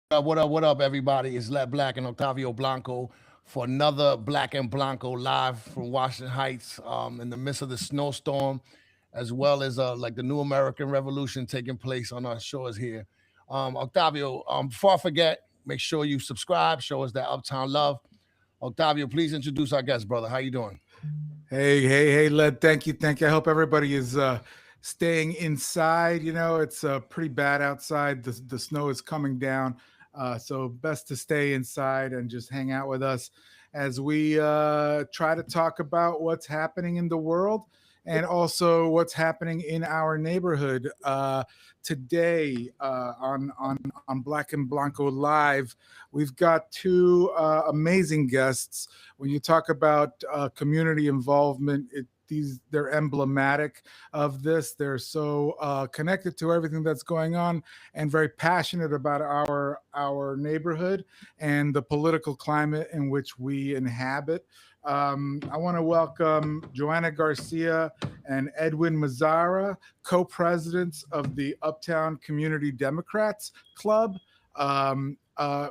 What up, everybody? It's Let Black and Octavio Blanco for another Black and Blanco live from Washington Heights in the midst of the snowstorm, as well as like the new American Revolution taking place on our shores here. Octavio, before I forget, make sure you subscribe, show us that Uptown love. Octavio, please introduce our guest, brother. How you doing? Hey, Led. Thank you. I hope everybody is staying inside. It's pretty bad outside. The snow is coming down, so best to stay inside and just hang out with us as we try to talk about what's happening in the world and also what's happening in our neighborhood. Today on Black and Blanco Live, we've got two amazing guests. When you talk about community involvement, they're emblematic of this. They're so connected to everything that's going on and very passionate about our neighborhood and the political climate in which we inhabit. I want to welcome Joanna Garcia and Edwin Mazzara, co-presidents of the Uptown Community Democrats Club. Um, uh,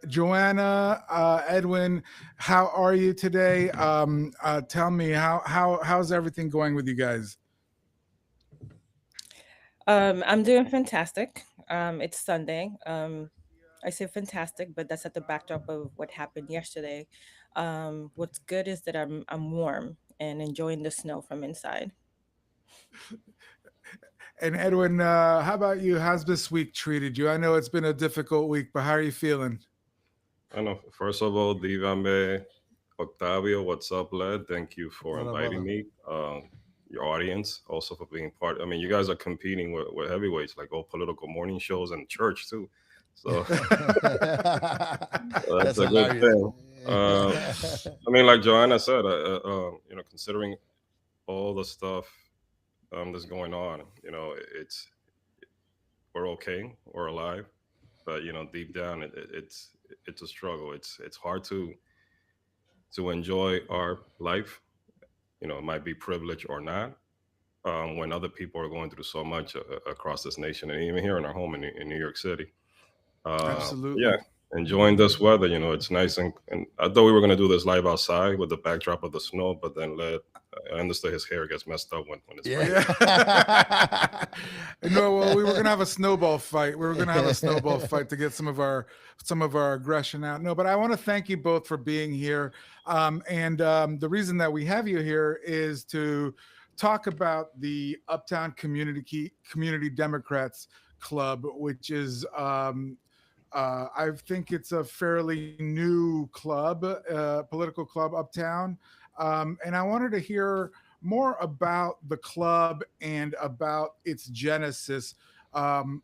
Joanna, Edwin, how are you today? Tell me how's everything going with you guys? I'm doing fantastic. It's Sunday. I say fantastic, but that's at the backdrop of what happened yesterday. What's good is that I'm warm and enjoying the snow from inside. And Edwin, how about you? How's this week treated you? I know it's been a difficult week, but how are you feeling? I know. First of all, Divame, Octavio, what's up, Led? Thank you for What up, inviting brother? me. Your audience, also for being part. I mean, you guys are competing with heavyweights, like all political morning shows and church too. So that's That's a good hilarious. thing. Uh, I mean, like Joanna said, considering all the stuff that's going on, it's we're okay, we're alive, but deep down, it's a struggle. It's hard to enjoy our life. It might be privilege or not. When other people are going through so much across this nation, and even here in our home in New York City. Absolutely. Yeah, enjoying this weather. It's nice, and I thought we were gonna do this live outside with the backdrop of the snow, but then I understood his hair gets messed up when it's raining. Yeah. Yeah. No, well, we were gonna have a snowball fight. We were gonna have a snowball fight to get some of our aggression out. No, but I want to thank you both for being here. And the reason that we have you here is to talk about the Uptown Community Democrats Club, which is I think it's a fairly new club, political club uptown. And I wanted to hear more about the club and about its genesis. Um,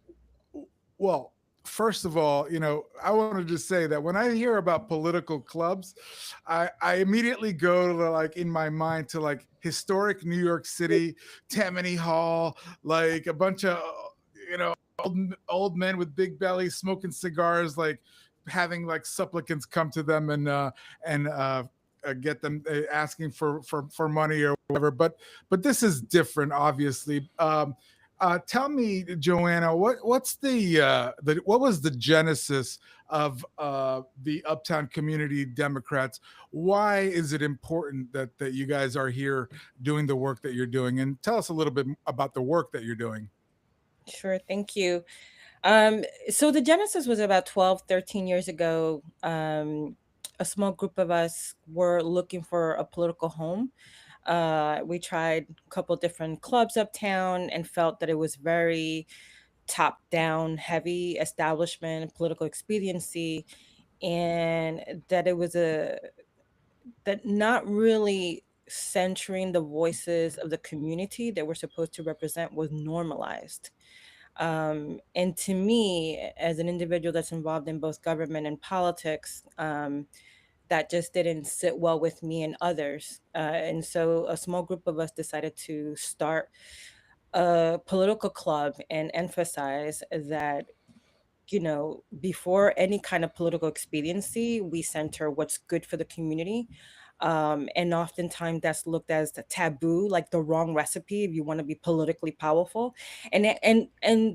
well, first of all, I wanted to say that when I hear about political clubs, I immediately go to like in my mind to like historic New York City, Tammany Hall, like a bunch of old men with big bellies smoking cigars, like having like supplicants come to them and get them asking for money or whatever. But this is different, obviously. Tell me, Joanna, what was the genesis of the Uptown Community Democrats? Why is it important that you guys are here doing the work that you're doing? And tell us a little bit about the work that you're doing. Sure, thank you. So the genesis was about 12, 13 years ago. A small group of us were looking for a political home. We tried a couple different clubs uptown and felt that it was very top down heavy establishment political expediency, and that it was a that not really centering the voices of the community that we're supposed to represent was normalized. And to me, as an individual that's involved in both government and politics, that just didn't sit well with me and others. And so a small group of us decided to start a political club and emphasize that, before any kind of political expediency, we center what's good for the community. And oftentimes that's looked as a taboo, like the wrong recipe if you want to be politically powerful. And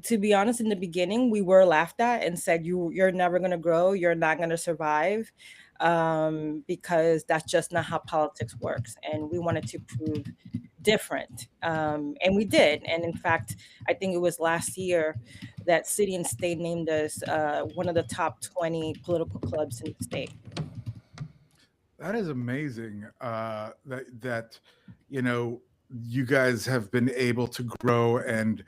to be honest, in the beginning, we were laughed at and said, you're never going to grow, you're not going to survive, because that's just not how politics works. And we wanted to prove different. And we did. And in fact, I think it was last year that City and State named us one of the top 20 political clubs in the state. That is amazing. That you know, you guys have been able to grow and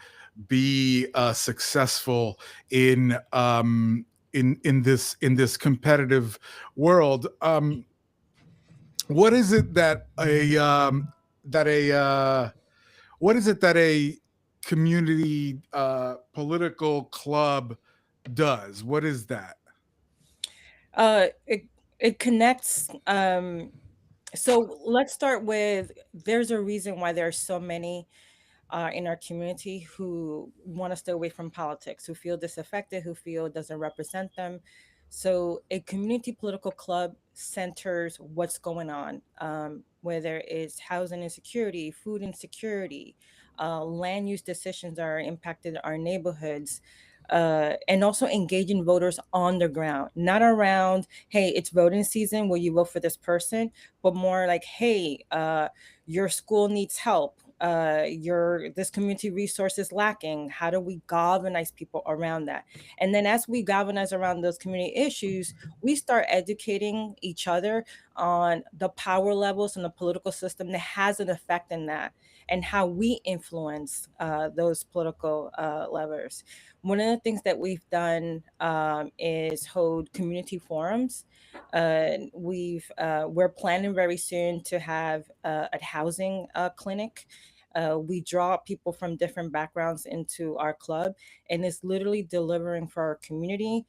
be successful in this competitive world. What is it that what is it that a community political club does? What is that? It connects. So let's start with, there's a reason why there are so many in our community who want to stay away from politics, who feel disaffected, who feel it doesn't represent them. So a community political club centers what's going on, whether it's housing insecurity, food insecurity, land use decisions that are impacted our neighborhoods, and also engaging voters on the ground, not around, hey, it's voting season, will you vote for this person, but more like, hey, your school needs help, your this community resource is lacking, how do we galvanize people around that? And then as we galvanize around those community issues, we start educating each other on the power levels in the political system that has an effect in that, and how we influence those political levers. One of the things that we've done is hold community forums. We're planning very soon to have a housing clinic. We draw people from different backgrounds into our club, and it's literally delivering for our community.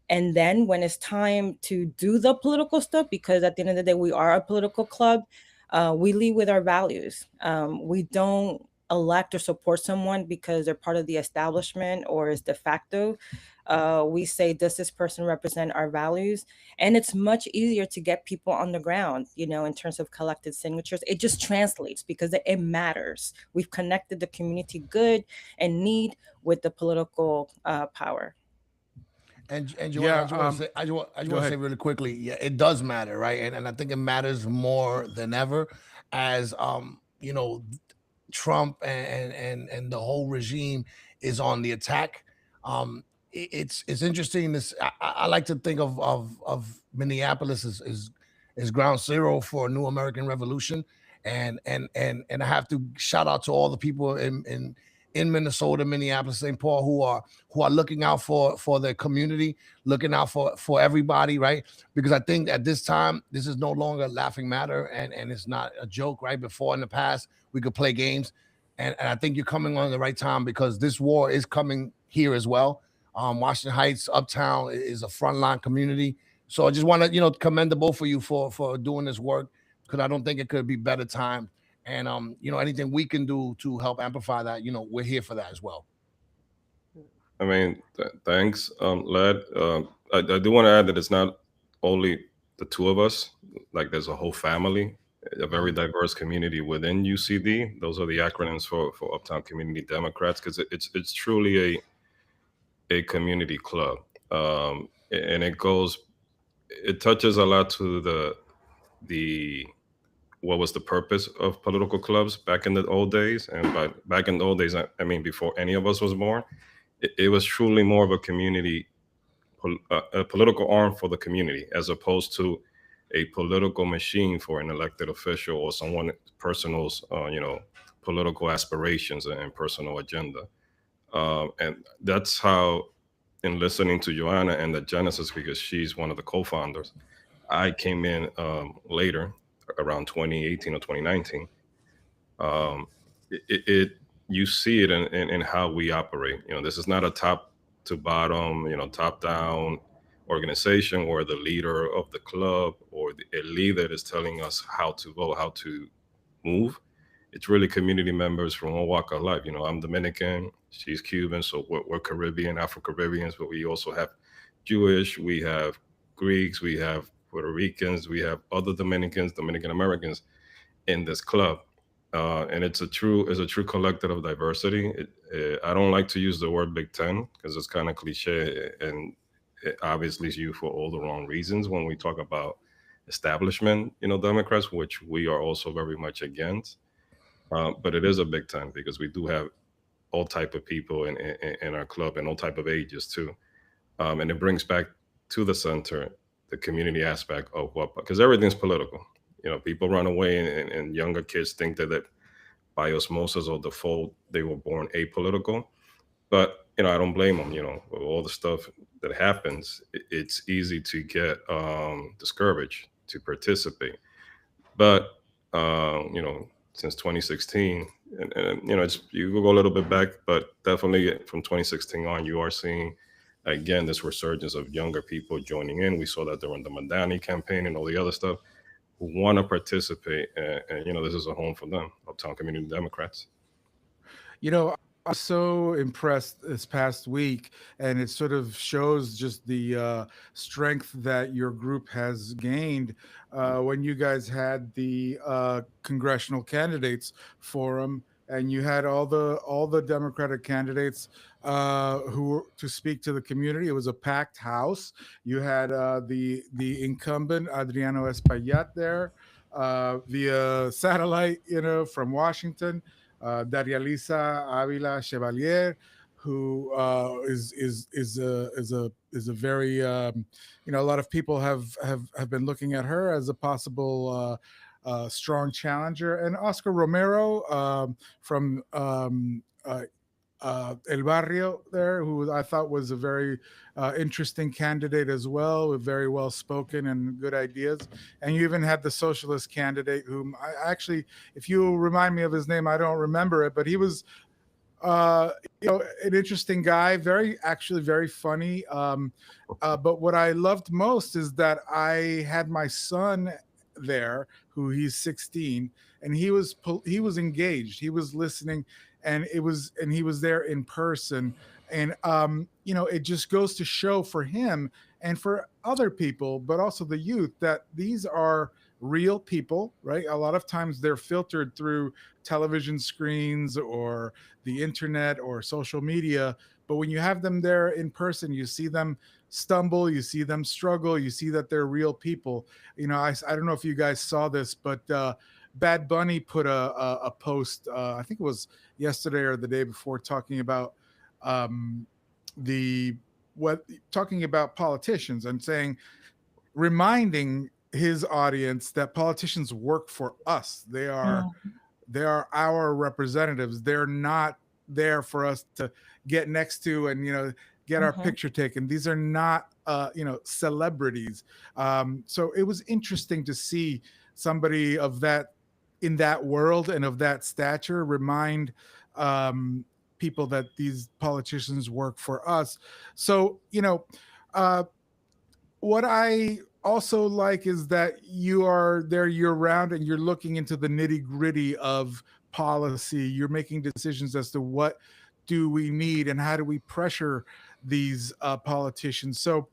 And then when it's time to do the political stuff, because at the end of the day, we are a political club, we lead with our values. We don't elect or support someone because they're part of the establishment or is de facto. We say, does this person represent our values? And it's much easier to get people on the ground, in terms of collected signatures. It just translates because it matters. We've connected the community good and need with the political power. And Joanna, Yeah. I just want to say, I just want Go to say ahead. really quickly, yeah, it does matter, right? And I think it matters more than ever, as Trump and the whole regime is on the attack. It's interesting. I like to think of Minneapolis as ground zero for a new American Revolution, and I have to shout out to all the people in Minnesota, Minneapolis, St. Paul, who are looking out for their community, looking out for everybody, right? Because I think at this time, this is no longer a laughing matter, and it's not a joke, right? Before, in the past, we could play games, and I think you're coming on the right time, because this war is coming here as well. Washington Heights, Uptown is a frontline community. So I just want to, commend the both of you for doing this work, because I don't think it could be better time. And anything we can do to help amplify that, we're here for that as well. I mean, thanks, Led. I do want to add that it's not only the two of us. Like, there's a whole family, a very diverse community within UCD. Those are the acronyms for Uptown Community Democrats, because it's truly a community club, and it touches a lot to the what was the purpose of political clubs back in the old days. And back in the old days, I mean, before any of us was born, it was truly more of a community, a political arm for the community, as opposed to a political machine for an elected official or someone personal's, political aspirations and personal agenda. And that's how, in listening to Joanna and the genesis, because she's one of the co-founders, I came in later, around 2018 or 2019. You see it in how we operate. This is not a top to bottom, top down organization where the leader of the club or a leader is telling us how to vote, how to move. It's really community members from all walk of life. I'm Dominican, she's Cuban, so we're Caribbean, Afro-Caribbeans, but we also have Jewish, we have Greeks, we have Puerto Ricans, we have other Dominicans, Dominican Americans in this club. And it's a true collective of diversity. I don't like to use the word Big Ten because it's kind of cliche, and it obviously is used for all the wrong reasons when we talk about establishment, Democrats, which we are also very much against. But it is a Big Ten because we do have all type of people in our club and all type of ages too. And it brings back to the center the community aspect of what, because everything's political. People run away, and younger kids think that by osmosis or default they were born apolitical. But I don't blame them. With all the stuff that happens, it's easy to get discouraged to participate. But since 2016, and it's, you will go a little bit back, but definitely from 2016 on, you are seeing again this resurgence of younger people joining in. We saw that during the Madani campaign and all the other stuff, who want to participate, and this is a home for them, Uptown Community Democrats. I was so impressed this past week, and it sort of shows just the strength that your group has gained when you guys had the congressional candidates forum, and you had all the Democratic candidates who were to speak to the community. It was a packed house. You had the incumbent Adriano Espaillat there via satellite, from Washington, Daria Lisa Avila Chevalier, who is a very a lot of people have been looking at her as a possible strong challenger, and Oscar Romero from El Barrio there, who I thought was a very interesting candidate as well, with very well spoken and good ideas. And you even had the socialist candidate, whom I actually, if you remind me of his name, I don't remember it, but he was an interesting guy, actually very funny. But what I loved most is that I had my son there, who he's 16, and he was engaged, he was listening, and he was there in person. And it just goes to show for him and for other people, but also the youth, that these are real people, right? A lot of times they're filtered through television screens or the internet or social media, but when you have them there in person, you see them stumble, you see them struggle, you see that they're real people. I don't know if you guys saw this, but Bad Bunny put a post, I think it was yesterday or the day before, talking about the what talking about politicians, and saying, reminding his audience that politicians work for us. They are our representatives. They're not there for us to get next to and get our Mm-hmm. picture taken. These are not celebrities. So it was interesting to see somebody of that, in that world and of that stature, remind people that these politicians work for us. So uh, what I also like is that you are there year round, and you're looking into the nitty gritty of policy. You're making decisions as to what do we need and how do we pressure these politicians. So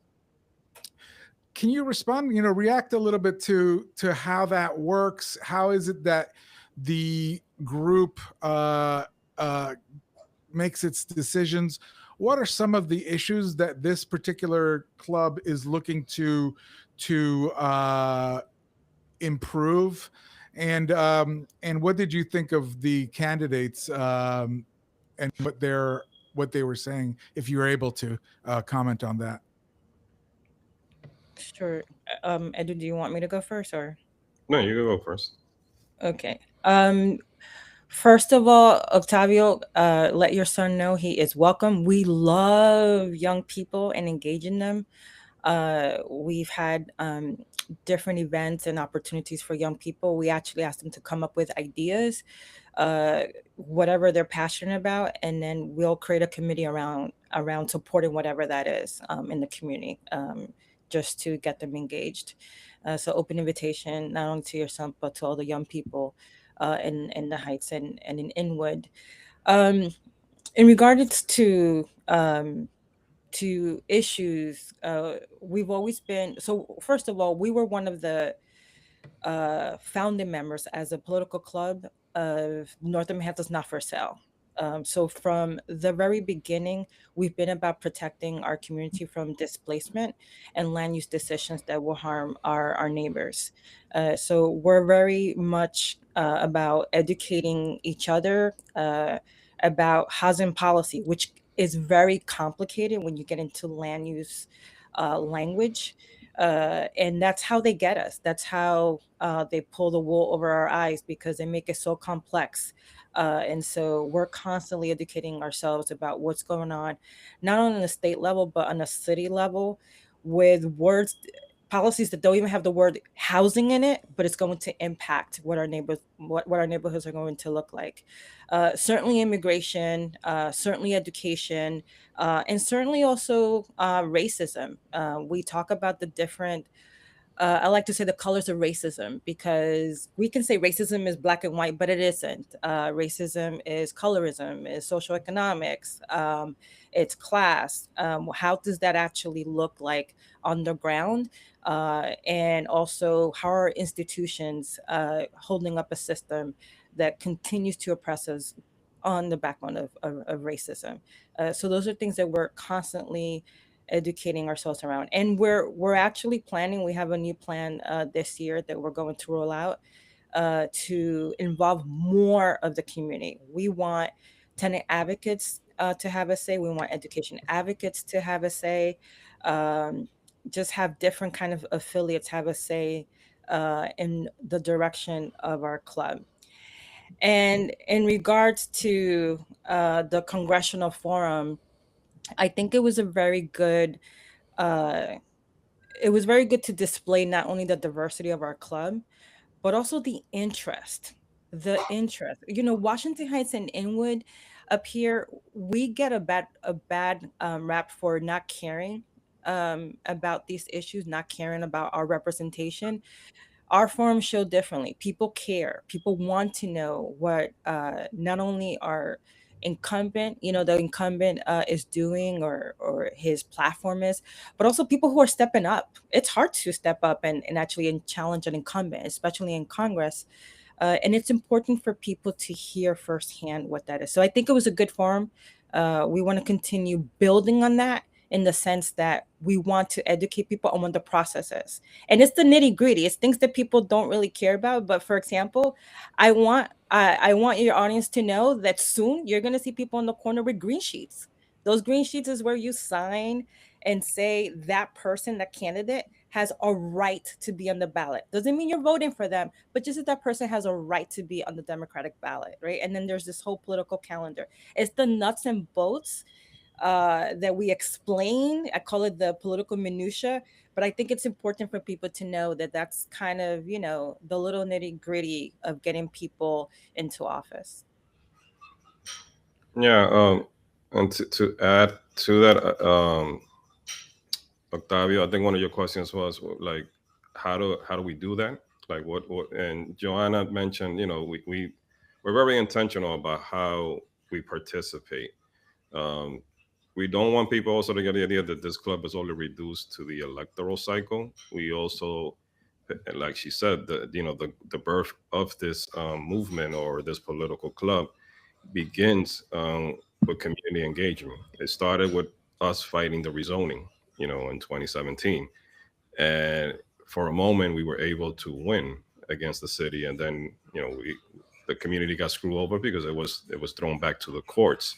can you respond, react a little bit to how that works? How is it that the group makes its decisions? What are some of the issues that this particular club is looking to improve? And what did you think of the candidates, and what they were saying? If you were able to comment on that. Sure. Edu, do you want me to go first, or? No, you can go first. Okay. First of all, Octavio, let your son know he is welcome. We love young people and engaging them. We've had different events and opportunities for young people. We actually asked them to come up with ideas, whatever they're passionate about, and then we'll create a committee around supporting whatever that is in the community, just to get them engaged. So open invitation not only to your son but to all the young people in the Heights and in Inwood. Um, in regards to to issues. We've always been, so first of all, we were one of the founding members as a political club of Northern Manhattan's Not For Sale. So from the very beginning, we've been about protecting our community from displacement and land use decisions that will harm our neighbors. So we're very much about educating each other about housing policy, which is very complicated when you get into land use language. And that's how they get us. That's how they pull the wool over our eyes, because they make it so complex. And so we're constantly educating ourselves about what's going on, not only on the state level, but on a city level, with words, policies that don't even have the word housing in it, but it's going to impact what our neighbors, what our neighborhoods are going to look like. Certainly immigration, certainly education, and certainly also racism. We talk about the different, I like to say the colors of racism, because we can say racism is black and white, but it isn't. Racism is colorism, is social economics, it's class. How does that actually look like on the ground? And also, how are institutions holding up a system that continues to oppress us on the backbone of racism? So those are things that we're constantly educating ourselves around, and we're actually planning, we have a new plan this year that we're going to roll out to involve more of the community. We want tenant advocates to have a say, we want education advocates to have a say, um, just have different kind of affiliates have a say in the direction of our club. And in regards to the congressional forum, I think uh, it was very good to display not only the diversity of our club, but also the interest. The interest. You know, Washington Heights and Inwood up here, we get a bad rap for not caring about these issues, not caring about our representation. Our forums show differently. People care. People want to know what not only our incumbent, the incumbent is doing, or his platform is, but also people who are stepping up. It's hard to step up and actually challenge an incumbent, especially in Congress. And it's important for people to hear firsthand what that is. So I think it was a good forum. We want to continue building on that, in the sense that we want to educate people on what the process is. And it's the nitty gritty. It's things that people don't really care about. But for example, I want your audience to know that soon you're going to see people in the corner with green sheets. Those green sheets is where you sign and say that person, that candidate, has a right to be on the ballot. Doesn't mean you're voting for them, but just that person has a right to be on the Democratic ballot, right? And then there's this whole political calendar. It's the nuts and bolts that we explain. I call it the political minutia, but I think it's important for people to know that that's kind of, the little nitty gritty of getting people into office. Yeah, and to add to that, Octavio, I think one of your questions was like, how do we do that? Like what? And Joanna mentioned, we're very intentional about how we participate. Um, we don't want people also to get the idea that this club is only reduced to the electoral cycle. We also, like she said, the birth of this movement or this political club begins with community engagement. It started with us fighting the rezoning, in 2017, and for a moment we were able to win against the city, and then the community got screwed over because it was thrown back to the courts.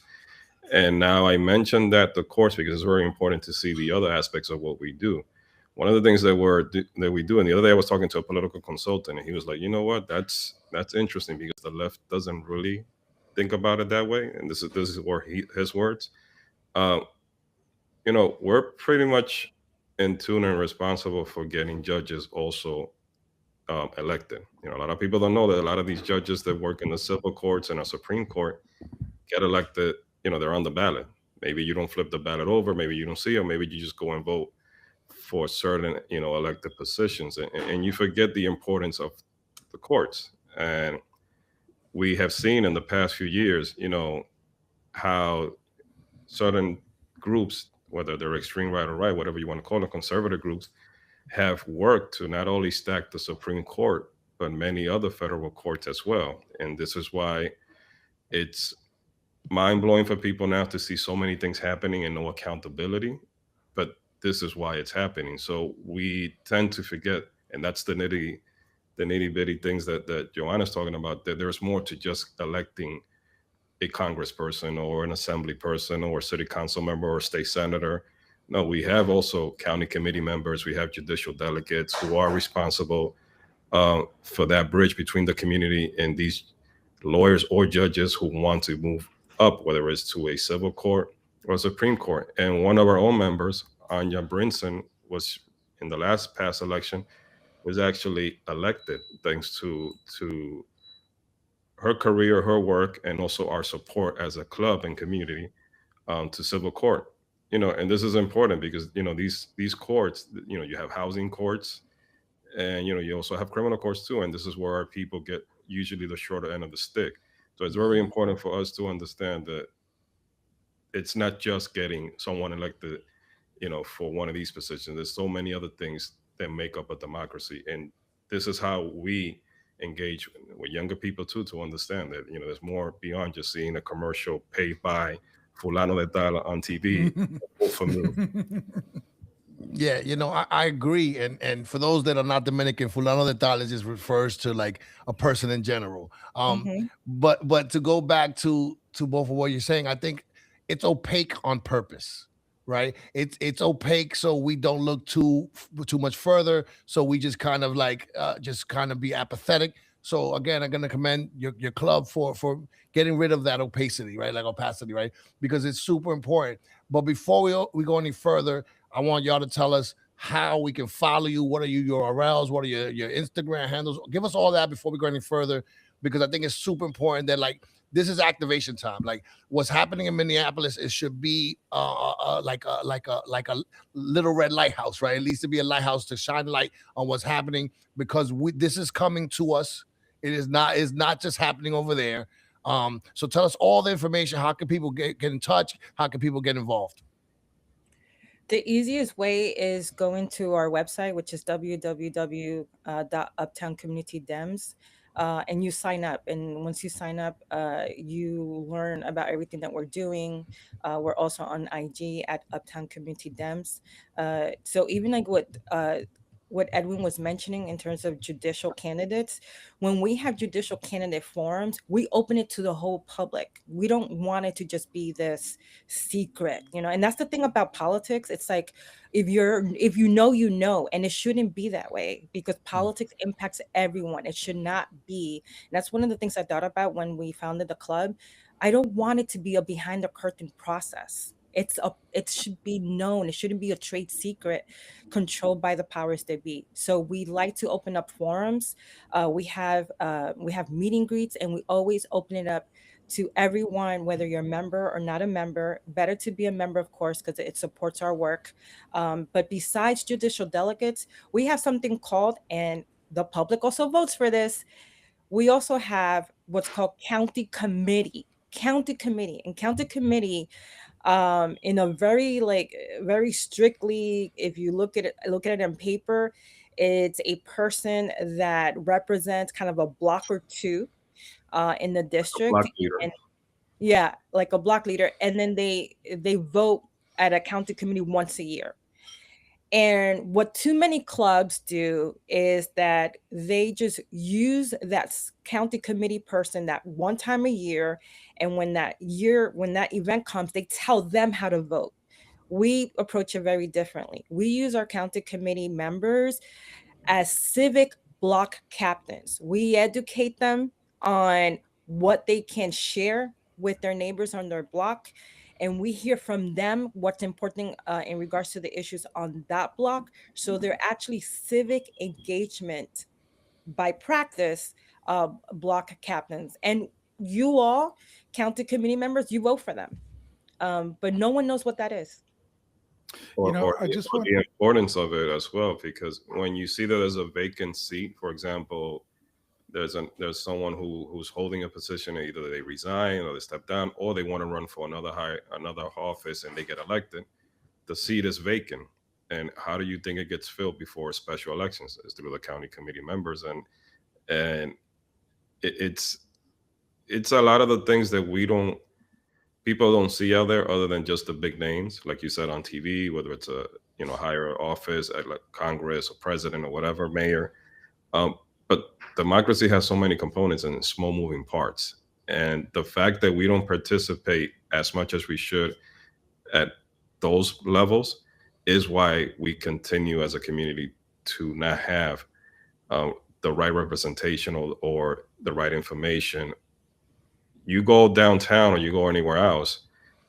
And now I mentioned that the course because it's very important to see the other aspects of what we do. One of the things that we do, and the other day I was talking to a political consultant, and he was like, "You know what? That's interesting because the left doesn't really think about it that way." And this is where his words. Uh, we're pretty much in tune and responsible for getting judges also elected. A lot of people don't know that a lot of these judges that work in the civil courts and a Supreme Court get elected, they're on the ballot. Maybe you don't flip the ballot over, maybe you don't see them, maybe you just go and vote for certain, elected positions, and you forget the importance of the courts. And we have seen in the past few years, how certain groups whether they're extreme right or right, whatever you want to call them, conservative groups, have worked to not only stack the Supreme Court, but many other federal courts as well. And this is why it's mind blowing for people now to see so many things happening and no accountability. But this is why it's happening. So we tend to forget, and that's the nitty bitty things that Joanna's talking about, that there's more to just electing a congressperson or an assembly person or a city council member or a state senator. No, we have also county committee members, we have judicial delegates who are responsible for that bridge between the community and these lawyers or judges who want to move up, whether it's to a civil court or a Supreme Court. And one of our own members, Anya Brinson, was in the last past election, was actually elected thanks to her career, her work, and also our support as a club and community to civil court. And this is important because these courts, you have housing courts, and you also have criminal courts too, and this is where our people get usually the shorter end of the stick. So it's very important for us to understand that it's not just getting someone elected, for one of these positions. There's so many other things that make up a democracy, and this is how we engage with younger people too, to understand that there's more beyond just seeing a commercial paid by fulano de tal on TV. Vote for me. Yeah, I agree. And for those that are not Dominican, fulano de tal just refers to like a person in general. Hmm. But to go back to both of what you're saying, I think it's opaque on purpose, right? It's opaque so we don't look too much further. So we just kind of like just kind of be apathetic. So again, I'm gonna commend your club for getting rid of that opacity, right? Like opacity, right? Because it's super important. But before we go any further, I want y'all to tell us how we can follow you. What are your URLs? What are your Instagram handles? Give us all that before we go any further, because I think it's super important that like this is activation time. Like what's happening in Minneapolis, it should be like a little red lighthouse, right? It needs to be a lighthouse to shine light on what's happening, because this is coming to us. It's not just happening over there. So tell us all the information. How can people get in touch? How can people get involved? The easiest way is going to our website, which is www.uptowncommunitydems, and you sign up. And once you sign up, you learn about everything that we're doing. We're also on IG at Uptown Community Dems. So even like what Edwin was mentioning in terms of judicial candidates, when we have judicial candidate forums, we open it to the whole public. We don't want it to just be this secret, and that's the thing about politics. It's like if you know, and it shouldn't be that way, because politics impacts everyone. It should not be. And that's one of the things I thought about when we founded the club. I don't want it to be a behind the curtain process. It should be known. It shouldn't be a trade secret controlled by the powers that be. So we like to open up forums. We have meet and greets, and we always open it up to everyone, whether you're a member or not a member. Better to be a member, of course, because it supports our work. But besides judicial delegates, we have something called, and the public also votes for this, we also have what's called county committee. And county committee, in a very strictly, if you look at it on paper, it's a person that represents kind of a block or two in the district. Black leader. And yeah, like a block leader. And then they vote at a county committee once a year. And what too many clubs do is that they just use that county committee person that one time a year. And when that event comes, they tell them how to vote. We approach it very differently. We use our county committee members as civic block captains. We educate them on what they can share with their neighbors on their block, and we hear from them what's important in regards to the issues on that block. So they're actually civic engagement by practice block captains. And you all, county committee members, you vote for them. But no one knows what that is. Or I just or want. the importance of it as well, because when you see that there's a vacant seat, for example, there's someone who's holding a position, and either they resign or they step down, or they want to run for another office and they get elected. the seat is vacant. And how do you think it gets filled before special elections? Is through the county committee members, and it's a lot of the things that people don't see out there, other than just the big names, like you said, on TV, whether it's a higher office at like Congress or president or whatever, mayor. Um, but democracy has so many components and small moving parts, and the fact that we don't participate as much as we should at those levels is why we continue as a community to not have the right representation, or the right information. You go downtown or you go anywhere else,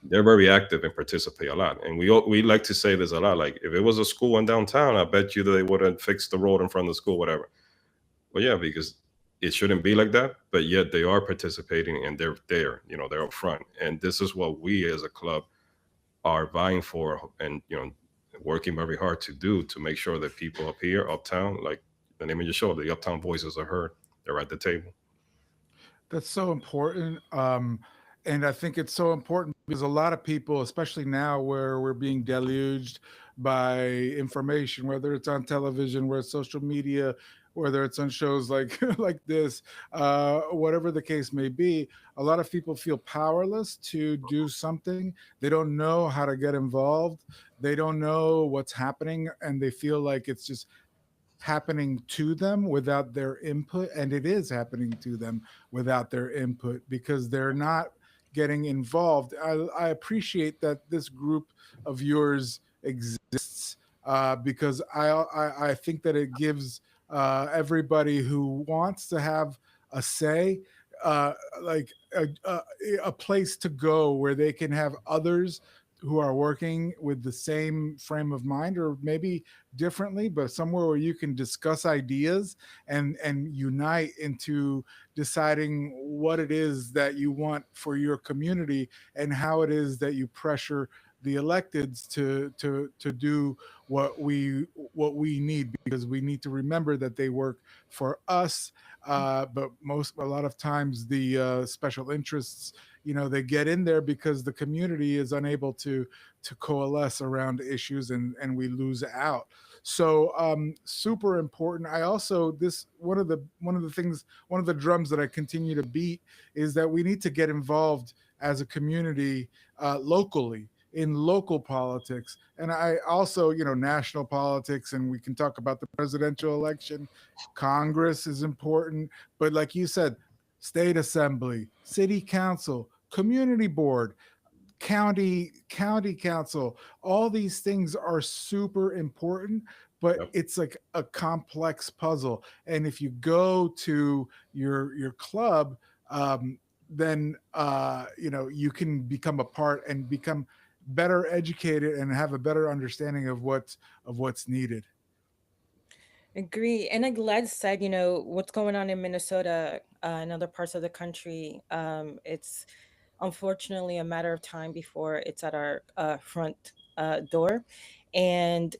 they're very active and participate a lot. And we like to say this a lot. Like, if it was a school in downtown, I bet you that they would have fixed the road in front of the school, whatever. Well, yeah, because it shouldn't be like that. But yet they are participating and they're there. They're up front. And this is what we as a club are vying for, and working very hard to do, to make sure that people up here, uptown, like the name of your show, the Uptown voices are heard. They're at the table. That's so important. And I think it's so important because a lot of people, especially now where we're being deluged by information, whether it's on television, where it's social media, whether it's on shows like like this, whatever the case may be, a lot of people feel powerless to do something. They don't know how to get involved. They don't know what's happening, and they feel like it's just happening to them without their input, and it is happening to them without their input because they're not getting involved. I appreciate that this group of yours exists, because I think that it gives everybody who wants to have a say, like a place to go where they can have others who are working with the same frame of mind, or maybe differently, but somewhere where you can discuss ideas and unite into deciding what it is that you want for your community, and how it is that you pressure the electeds to do what we need, because we need to remember that they work for us, but a lot of times the special interests, they get in there because the community is unable to coalesce around issues, and we lose out. So super important. I also, this one of the things, one of the drums that I continue to beat is that we need to get involved as a community, locally, in local politics. And I also, national politics, and we can talk about the presidential election. Congress is important, but like you said, state assembly, city council, community board, county council, all these things are super important, but Yep. it's like a complex puzzle. And if you go to your club, then you can become a part and become better educated and have a better understanding of what's needed. Agree. And like Led said, what's going on in Minnesota, and other parts of the country, it's unfortunately a matter of time before it's at our front door. And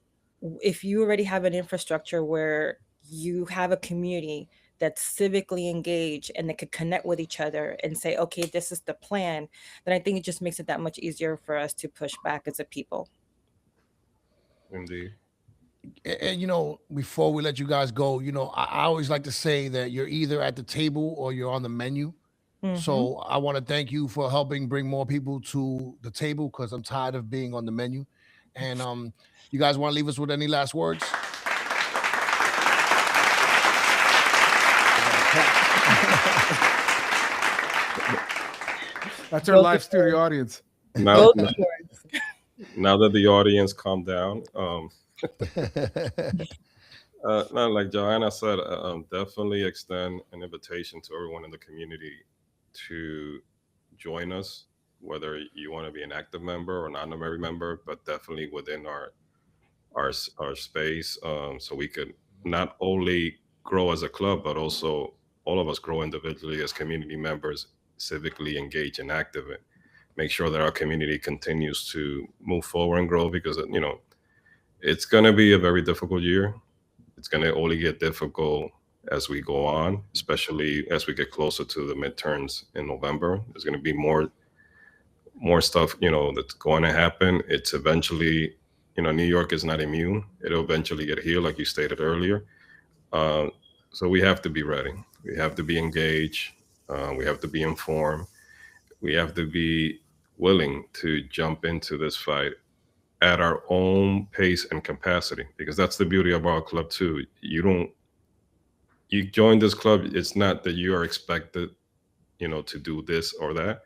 if you already have an infrastructure where you have a community that's civically engaged and that could connect with each other and say, okay, this is the plan, then I think it just makes it that much easier for us to push back as a people. Indeed. And before we let you guys go, I always like to say that you're either at the table or you're on the menu. Hmm. So I want to thank you for helping bring more people to the table, because I'm tired of being on the menu. And you guys want to leave us with any last words? That's our live studio audience. Now, Golden words. now that the audience calmed down, no, like Joanna said, definitely extend an invitation to everyone in the community to join us, whether you want to be an active member or not a member, but definitely within our space, so we could not only grow as a club, but also all of us grow individually as community members, civically engaged and active, and make sure that our community continues to move forward and grow, because it's going to be a very difficult year. It's going to only get difficult as we go on, especially as we get closer to the midterms in November. There's going to be more stuff, that's going to happen. It's eventually New York is not immune. It'll eventually get healed, like you stated earlier. So we have to be ready. We have to be engaged. We have to be informed. We have to be willing to jump into this fight at our own pace and capacity, because that's the beauty of our club too. You join this club, it's not that you are expected, to do this or that.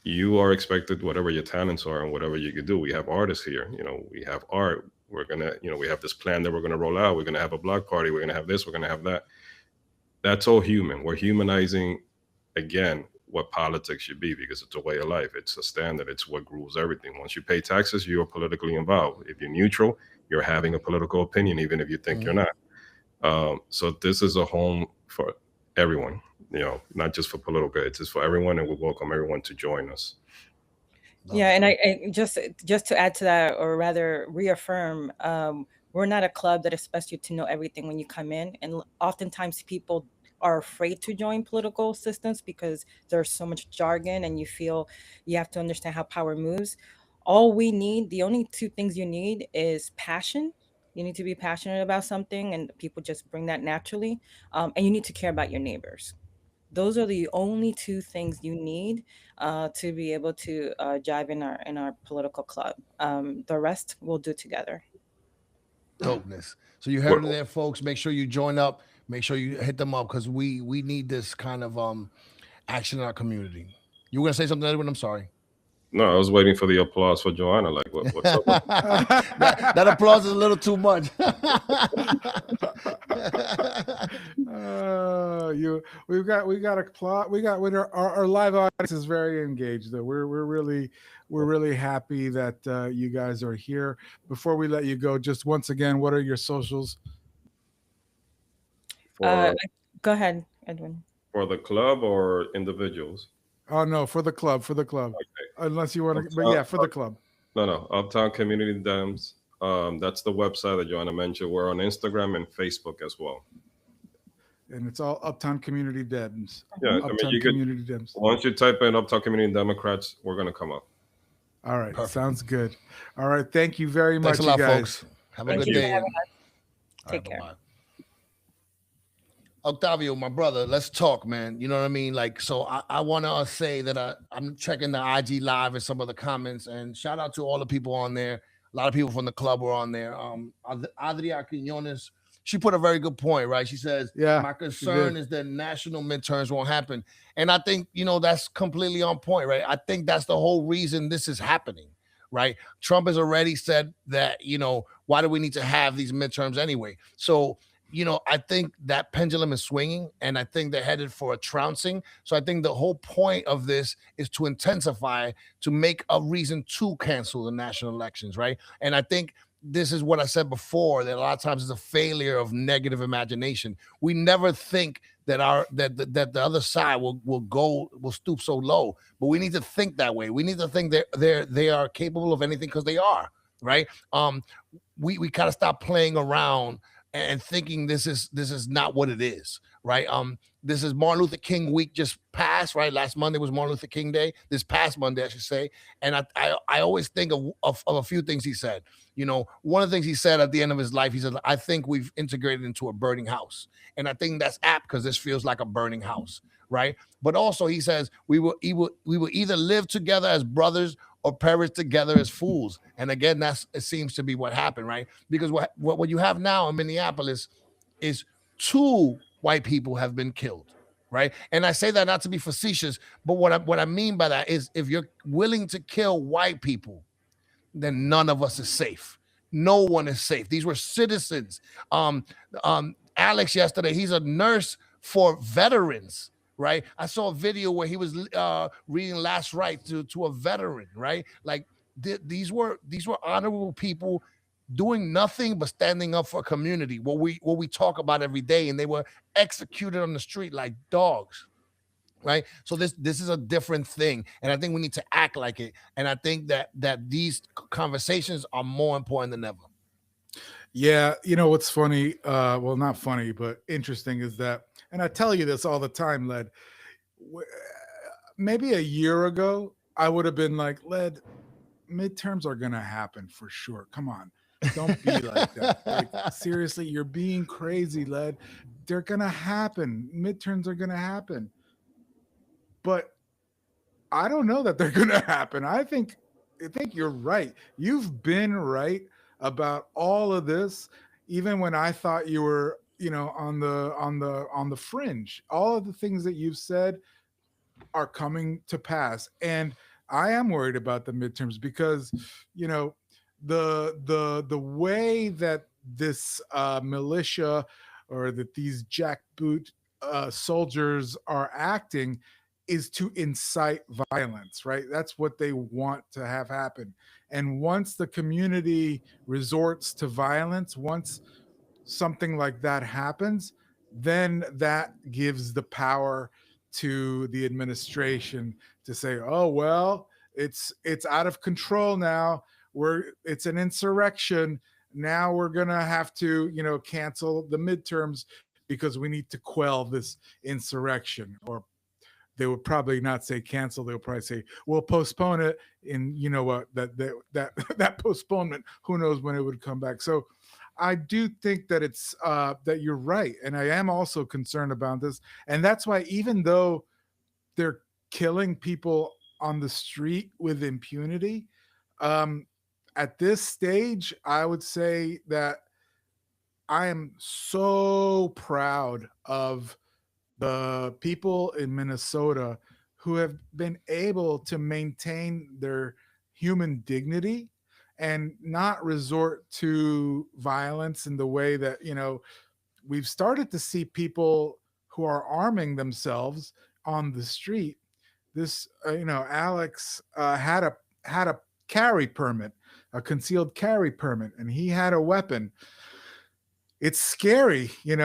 You are expected whatever your talents are and whatever you can do. We have artists here, we have art. We're gonna, we have this plan that we're gonna roll out. We're gonna have a block party. We're gonna have this. We're gonna have that. That's all human. We're humanizing again what politics should be, because it's a way of life. It's a standard. It's what rules everything. Once you pay taxes, you are politically involved. If you're neutral, you're having a political opinion, even if you think you're not. So this is a home for everyone, not just for political. It's just for everyone, and we welcome everyone to join us. Yeah, and I just to add to that, or rather reaffirm, we're not a club that expects you to know everything when you come in, and oftentimes people are afraid to join political systems because there's so much jargon, and you feel you have to understand how power moves. The only two things you need is passion. You need to be passionate about something, and people just bring that naturally. And you need to care about your neighbors. Those are the only two things you need to be able to jive in our political club. The rest we'll do together. Dopeness. So you heard it there, folks. Make sure you join up. Make sure you hit them up, because we need this kind of action in our community. You were gonna say something, Edwin? I'm sorry. No, I was waiting for the applause for Joanna. Like, what's up? that applause is a little too much. We got applause. Our live audience is very engaged. Though we're really happy that you guys are here. Before we let you go, just once again, what are your socials? Go ahead, Edwin. For the club or individuals? Oh no, for the club. Okay. Unless you want to, but yeah, for the club. No, Uptown Community Dems. That's the website that Joanna mentioned. We're on Instagram and Facebook as well. And it's all Uptown Community Dems. Yeah, Uptown Community Dems. Once you type in Uptown Community Democrats, we're gonna come up. All right, perfect. Sounds good. All right, thank you very much, Thanks a lot, you guys. folks. Have a good day. Take care. Bye-bye. Octavio, my brother, let's talk, man. You know what I mean? Like, so I want to say that I'm checking the IG live and some of the comments, and shout out to all the people on there. A lot of people from the club were on there. Adria Quinones, she put a very good point, right? She says, my concern is that national midterms won't happen. And I think, that's completely on point, right? I think that's the whole reason this is happening, right? Trump has already said that, why do we need to have these midterms anyway? So, I think that pendulum is swinging, and I think they're headed for a trouncing. So I think the whole point of this is to intensify, to make a reason to cancel the national elections, right? And I think this is what I said before, that a lot of times it's a failure of negative imagination. We never think that that the other side will stoop so low, but we need to think that way. We need to think that they are capable of anything, because they are, right? We gotta stop playing around and thinking this is not what it is, right? This is Martin Luther King week just passed, right? Last Monday was Martin Luther King Day. This past Monday, I should say. And I always think of a few things he said. One of the things he said at the end of his life, he said, I think we've integrated into a burning house. And I think that's apt, because this feels like a burning house, right? But also he says, we will either live together as brothers or perish together as fools. And again, it seems to be what happened, right? Because what you have now in Minneapolis is 2 white people have been killed, right? And I say that not to be facetious, but what I mean by that is, if you're willing to kill white people, then none of us is safe. No one is safe. These were citizens. Alex yesterday, he's a nurse for veterans, right? I saw a video where he was reading Last Rites to a veteran, right? Like these were honorable people doing nothing but standing up for a community, what we talk about every day, and they were executed on the street like dogs, right? So this is a different thing, and I think we need to act like it. And I think that these conversations are more important than ever. Yeah, what's funny, well, not funny, but interesting is that, and I tell you this all the time, Led, maybe a year ago, I would have been like, Led, midterms are gonna happen for sure. Come on, don't be like that. Like seriously, you're being crazy, lad. They're gonna happen. Midterms are gonna happen, but I don't know that they're gonna happen. I think you're right. You've been right about all of this, even when I thought you were, on the fringe. All of the things that you've said are coming to pass, and I am worried about the midterms because, you know, the way that this militia or that these jackboot soldiers are acting is to incite violence, right? That's what they want to have happen. And once the community resorts to violence, once something like that happens, then that gives the power to the administration to say, "Oh well, it's out of control now. It's an insurrection. Now we're gonna have to, cancel the midterms because we need to quell this insurrection." Or they would probably not say cancel. They'll probably say, "We'll postpone it." And you know what? That postponement, who knows when it would come back. So I do think that it's that you're right, and I am also concerned about this, and that's why even though they're killing people on the street with impunity, um, at this stage, I would say that I am so proud of the people in Minnesota who have been able to maintain their human dignity and not resort to violence in the way that, we've started to see people who are arming themselves on the street. This, Alex had a carry permit, a concealed carry permit, and he had a weapon. It's scary, Yeah.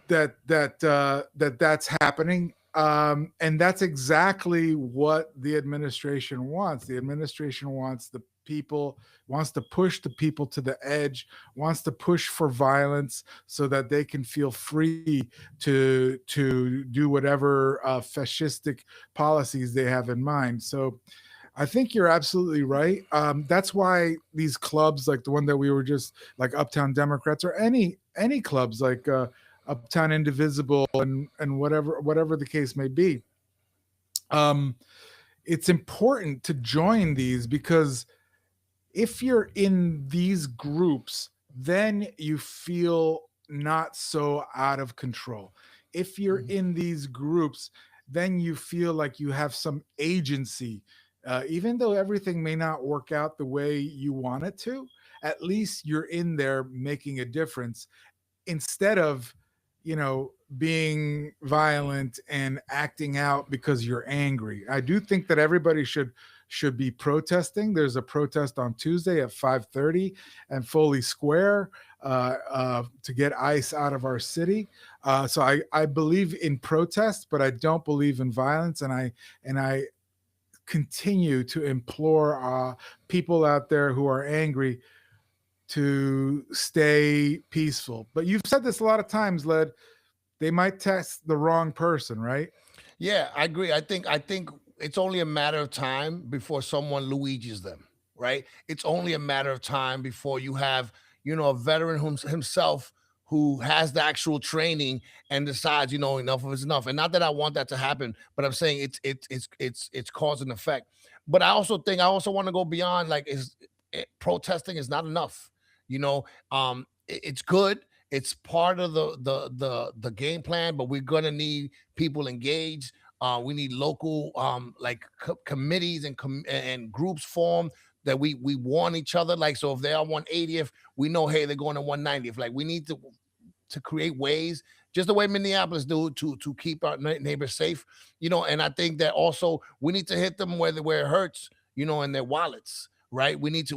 that's happening. And that's exactly what the administration wants. The administration wants to push the people to the edge, wants to push for violence so that they can feel free to do whatever fascistic policies they have in mind. So I think you're absolutely right. That's why these clubs, like the one that we were just, like Uptown Democrats, or any clubs like Uptown Indivisible, and whatever the case may be, it's important to join these, because if you're in these groups, then you feel not so out of control. If you're in these groups, then you feel like you have some agency. Even though everything may not work out the way you want it to, at least you're in there making a difference, instead of, being violent and acting out because you're angry. I do think that everybody should be protesting. There's a protest on Tuesday at 5:30 and Foley Square to get ICE out of our city. So I believe in protest, but I don't believe in violence. And I continue to implore people out there who are angry to stay peaceful. But you've said this a lot of times, Led. They might test the wrong person, right? Yeah, I agree. I think it's only a matter of time before someone Luigi's them, right? It's only a matter of time before you have, a veteran himself who has the actual training and decides, enough of it's enough. And not that I want that to happen, but I'm saying it's cause and effect. But I also want to go beyond, like, protesting is not enough. It's good. It's part of the game plan, but we're gonna need people engaged. We need local like committees and groups formed that we warn each other. Like, so if they are 180th, we know, hey, they're going to 190th. Like, we need to create ways, just the way Minneapolis do, to keep our neighbors safe. And I think that also we need to hit them where it hurts, in their wallets. Right. We need to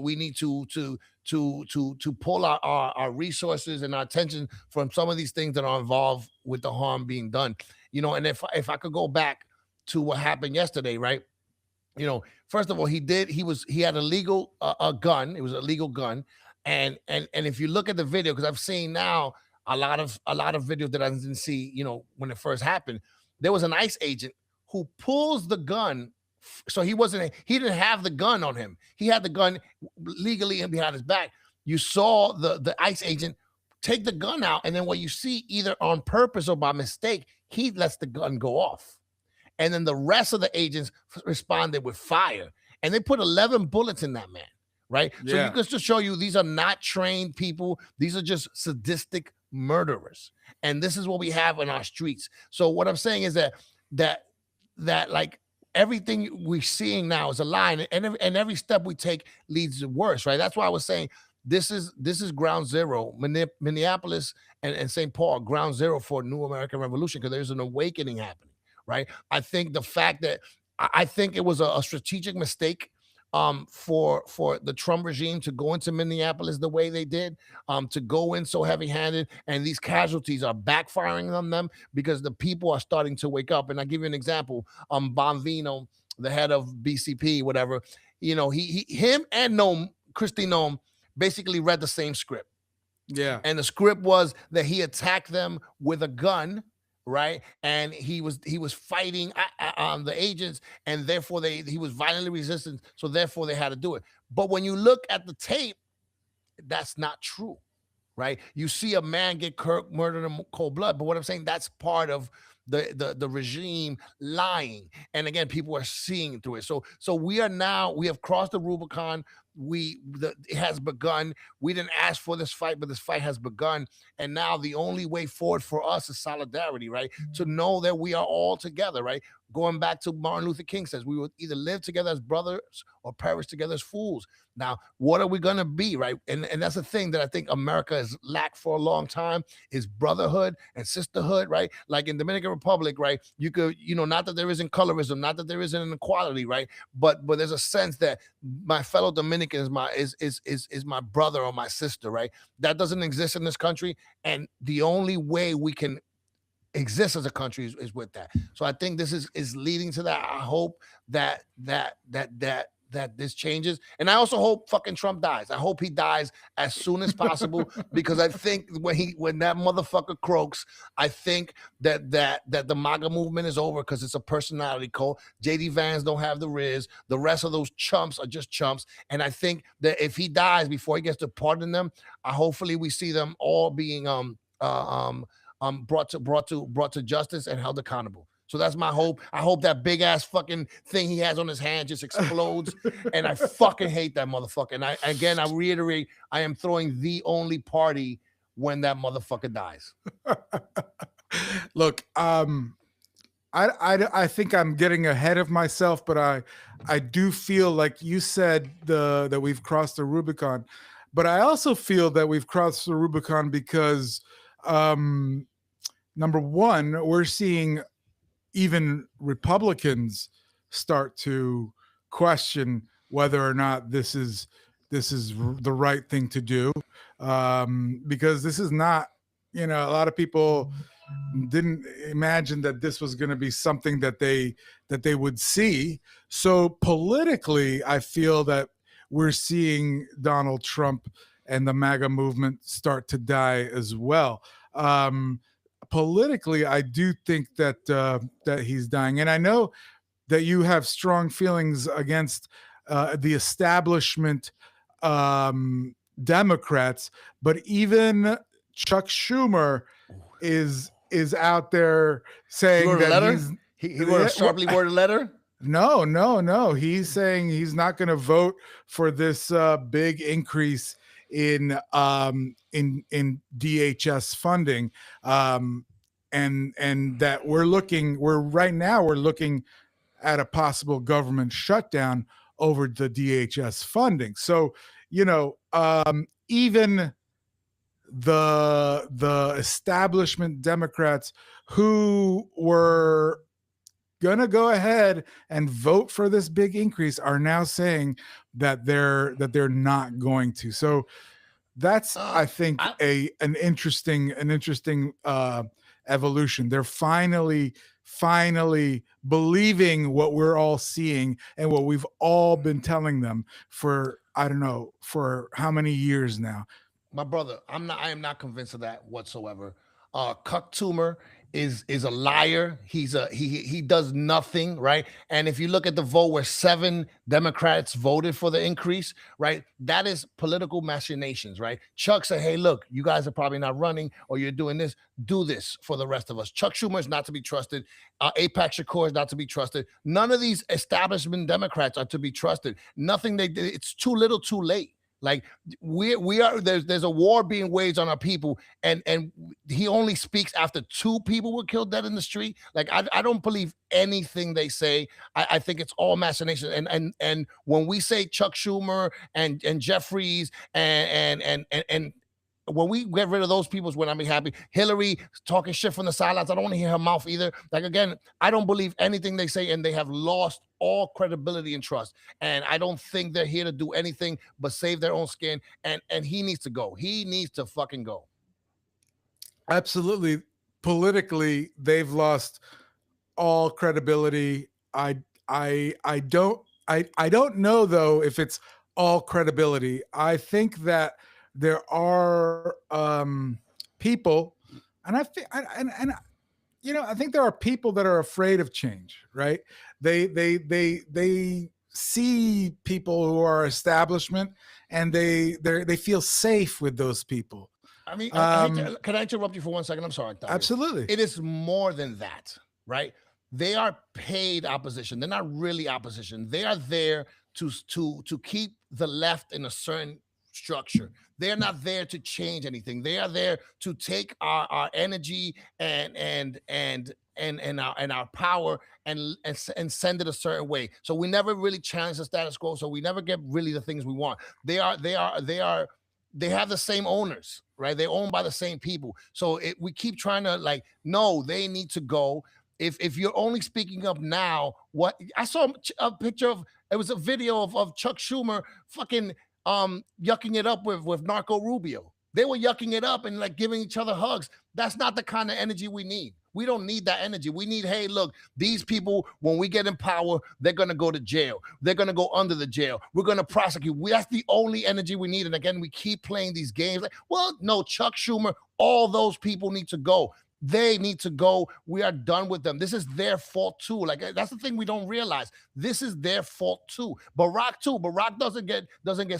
pull our resources and our attention from some of these things that are involved with the harm being done. And if I could go back to what happened yesterday, right? First of all, he had a legal a gun. It was a legal gun. And if you look at the video, because I've seen now a lot of videos that I didn't see, when it first happened, there was an ICE agent who pulls the gun So he didn't have the gun on him. He had the gun legally and behind his back. You saw the ICE agent take the gun out, and then what you see, either on purpose or by mistake, he lets the gun go off. And then the rest of the agents responded with fire. And they put 11 bullets in that man, right? So you can just show you these are not trained people. These are just sadistic murderers. And this is what we have in our streets. So what I'm saying is that like everything we're seeing now is a lie, and every step we take leads to worse, right? That's why I was saying this is ground zero. Minneapolis and St. Paul, ground zero for New American Revolution, because there's an awakening happening, right? I think the fact that I think it was a strategic mistake for the Trump regime to go into Minneapolis the way they did, to go in so heavy-handed, and these casualties are backfiring on them because the people are starting to wake up. And I'll give you an example. Bonvino, the head of BCP, whatever, him and Kristi Noem basically read the same script. Yeah. And the script was that he attacked them with a gun, right? And he was fighting the agents, and therefore he was violently resistant, so therefore they had to do it. But when you look at the tape, that's not true, right? You see a man get murdered in cold blood, but what I'm saying, that's part of the regime lying. And again, people are seeing through it. So we have crossed the Rubicon. It has begun. We didn't ask for this fight, but this fight has begun. And now the only way forward for us is solidarity, right? To know that we are all together, right? Going back to Martin Luther King says, we will either live together as brothers or perish together as fools. Now, what are we going to be, right? And that's the thing that I think America has lacked for a long time, is brotherhood and sisterhood, right? Like in Dominican Republic, right? You could, not that there isn't colorism, not that there isn't inequality, right? But there's a sense that my fellow Dominican is my brother or my sister, right? That doesn't exist in this country. And the only way we can exist as a country is with that. So I think this is leading to that. I hope that this changes, and I also hope fucking Trump dies. I hope he dies as soon as possible, because I think when that motherfucker croaks, I think that the MAGA movement is over, because it's a personality cult. JD Vance don't have the riz. The rest of those chumps are just chumps, and I think that if he dies before he gets to pardon them, hopefully we see them all being brought to justice and held accountable. So that's my hope. I hope that big ass fucking thing he has on his hand just explodes. And I fucking hate that motherfucker. And I reiterate, I am throwing the only party when that motherfucker dies. Look, I think I'm getting ahead of myself, but I do feel like you said that we've crossed the Rubicon, but I also feel that we've crossed the Rubicon because number one, we're seeing even Republicans start to question whether or not this is the right thing to do, because this is not, a lot of people didn't imagine that this was going to be something that they would see. So politically, I feel that we're seeing Donald Trump and the MAGA movement start to die as well. Politically, I do think that he's dying, and I know that you have strong feelings against the establishment Democrats, but even Chuck Schumer is out there saying that he wrote a sharply worded letter. No. He's saying he's not going to vote for this big increase in DHS funding, and that we're looking at a possible government shutdown over the DHS funding. So, even the establishment Democrats who were going to go ahead and vote for this big increase are now saying that they're not going to. So that's, I think, an interesting evolution. They're finally believing what we're all seeing and what we've all been telling them for, I don't know, for how many years now. My brother, I am not convinced of that whatsoever. Cuck Toomer is a liar. He does nothing, right? And if you look at the vote where 7 Democrats voted for the increase, right? That is political machinations, right? Chuck said, hey, look, you guys are probably not running or you're doing this. Do this for the rest of us. Chuck Schumer is not to be trusted. AIPAC Shakur is not to be trusted. None of these establishment Democrats are to be trusted. Nothing they did. It's too little too late. Like we are there's a war being waged on our people, and he only speaks after 2 people were killed dead in the street. Like I don't believe anything they say. I think it's all machination. And when we say Chuck Schumer and Jeffries and when we get rid of those people is when I'm happy. Hillary talking shit from the sidelines. I don't want to hear her mouth either. Like, again, I don't believe anything they say, and they have lost all credibility and trust. And I don't think they're here to do anything but save their own skin. And he needs to go. He needs to fucking go. Absolutely. Politically, they've lost all credibility. I don't know though if it's all credibility. I think that there are people, and I think, and you know, I think there are people that are afraid of change, right? They see people who are establishment, and they feel safe with those people. I mean, can I interrupt you for 1 second? I'm sorry. Octavio. Absolutely. It is more than that, right? They are paid opposition. They're not really opposition. They are there to keep the left in a certain structure. They're not there to change anything. They are there to take our energy and our power and send it a certain way. So we never really challenge the status quo. So we never get really the things we want. They have the same owners, right? They're owned by the same people. So we keep trying to like, no, they need to go. If you're only speaking up now, what I saw a picture of, it was a video of Chuck Schumer fucking yucking it up with Narco Rubio. They were yucking it up and like giving each other hugs. That's not the kind of energy we need. We don't need that energy. We need, hey, look, these people, when we get in power, they're going to go to jail. They're going to go under the jail. We're going to prosecute. That's the only energy we need. And again, we keep playing these games. Like, well, no, Chuck Schumer, all those people need to go. They need to go. We are done with them. This is their fault too. Like, that's the thing we don't realize. This is their fault too. Barack too. Barack doesn't get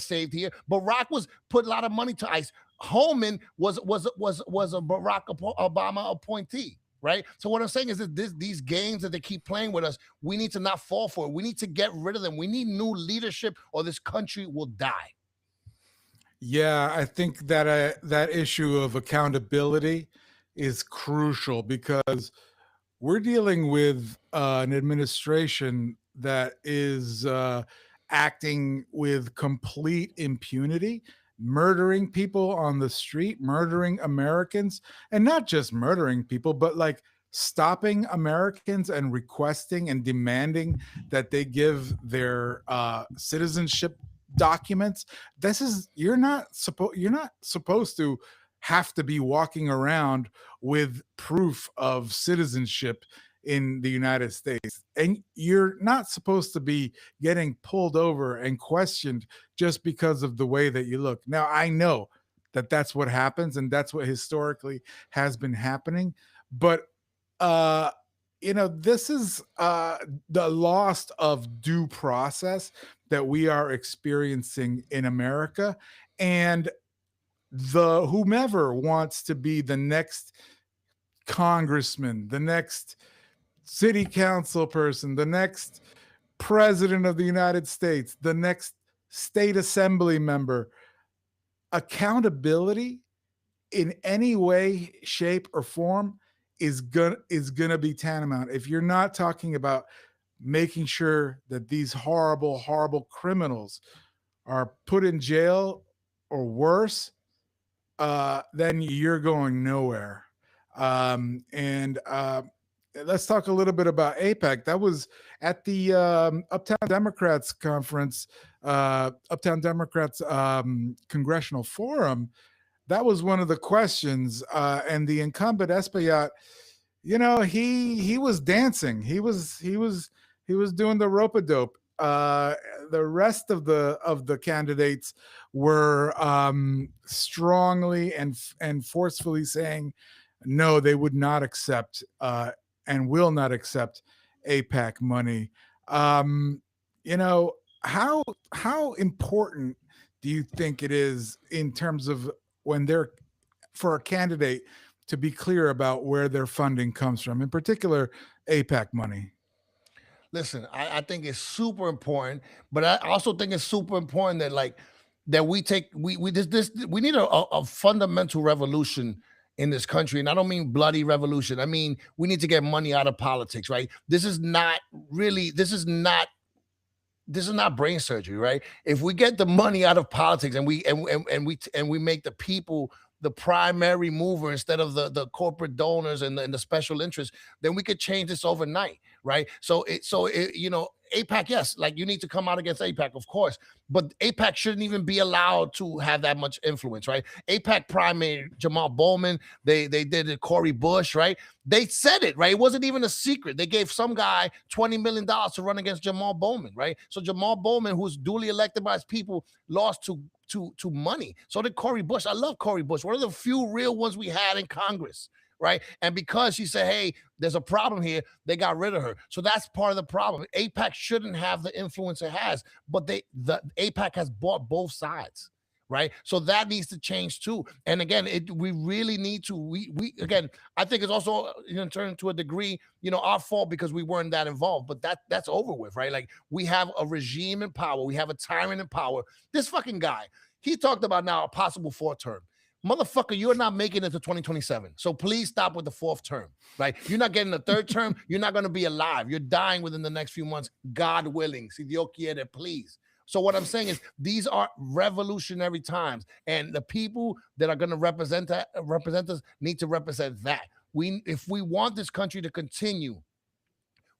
saved here. Barack was put a lot of money to ICE. Holman was a Barack Obama appointee. Right. So what I'm saying is that these games that they keep playing with us, we need to not fall for it. We need to get rid of them. We need new leadership, or this country will die. Yeah, I think that that issue of accountability is crucial, because we're dealing with an administration that is acting with complete impunity, murdering people on the street, murdering Americans, and not just murdering people, but like stopping Americans and requesting and demanding that they give their citizenship documents. You're not supposed to have to be walking around with proof of citizenship in the United States. And you're not supposed to be getting pulled over and questioned just because of the way that you look. Now, I know that that's what happens, and that's what historically has been happening. But, this is the loss of due process that we are experiencing in America. And whomever wants to be the next congressman, the next city council person, the next president of the United States, the next state assembly member, accountability in any way, shape, or form is gonna be tantamount. If you're not talking about making sure that these horrible, horrible criminals are put in jail or worse, then you're going nowhere. Let's talk a little bit about AIPAC. That was at the Uptown Democrats conference, Uptown Democrats Congressional Forum. That was one of the questions, and the incumbent Espaillat, he was dancing. He was doing the rope-a-dope. The rest of the candidates were strongly and forcefully saying, no, they would not accept and will not accept APAC money. Um, you know, how important do you think it is in terms of when they're for a candidate to be clear about where their funding comes from, in particular APAC money? Listen, I think it's super important, but I also think it's super important that like that we take we this we need a fundamental revolution in this country. And I don't mean bloody revolution. I mean we need to get money out of politics, right? This is not brain surgery, right? If we get the money out of politics and we make the people the primary mover instead of the corporate donors and the special interests, then we could change this overnight, right? APAC, yes, like you need to come out against APAC, of course, but APAC shouldn't even be allowed to have that much influence, right? APAC primary Jamal Bowman, they did it, Cory Bush, right? They said it, right? It wasn't even a secret. They gave some guy $20 million to run against Jamal Bowman, right? So Jamal Bowman, who's duly elected by his people, lost to money. So did Cory Bush. I love Cory Bush, one of the few real ones we had in Congress, right? And because she said, hey, there's a problem here, they got rid of her. So that's part of the problem. APAC shouldn't have the influence it has, but the APAC has bought both sides, right? So that needs to change too. And again, we really need to, we again, I think it's also turned to a degree, our fault because we weren't that involved, but that's over with, right? Like we have a regime in power. We have a tyrant in power. This fucking guy, he talked about now a possible fourth term. Motherfucker, you're not making it to 2027. So please stop with the fourth term, right? You're not getting the third term. You're not going to be alive. You're dying within the next few months, God willing. Si Dios quiere, please. So what I'm saying is these are revolutionary times, and the people that are going to represent us need to represent that. If we want this country to continue,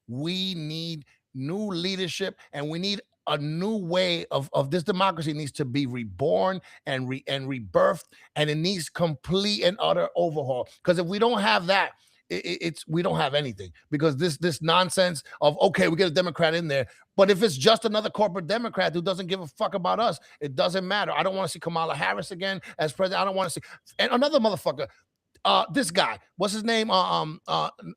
we need new leadership, and we need a new way of this democracy needs to be reborn and rebirthed, and it needs complete and utter overhaul. Because if we don't have that, we don't have anything. Because this nonsense of, okay, we get a Democrat in there, but if it's just another corporate Democrat who doesn't give a fuck about us, it doesn't matter. I don't want to see Kamala Harris again as president. I don't want to see and another motherfucker. This guy, what's his name?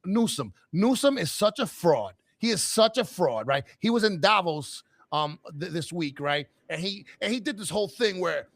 Newsom. Newsom is such a fraud. He is such a fraud, right? He was in Davos this week, right? And he did this whole thing where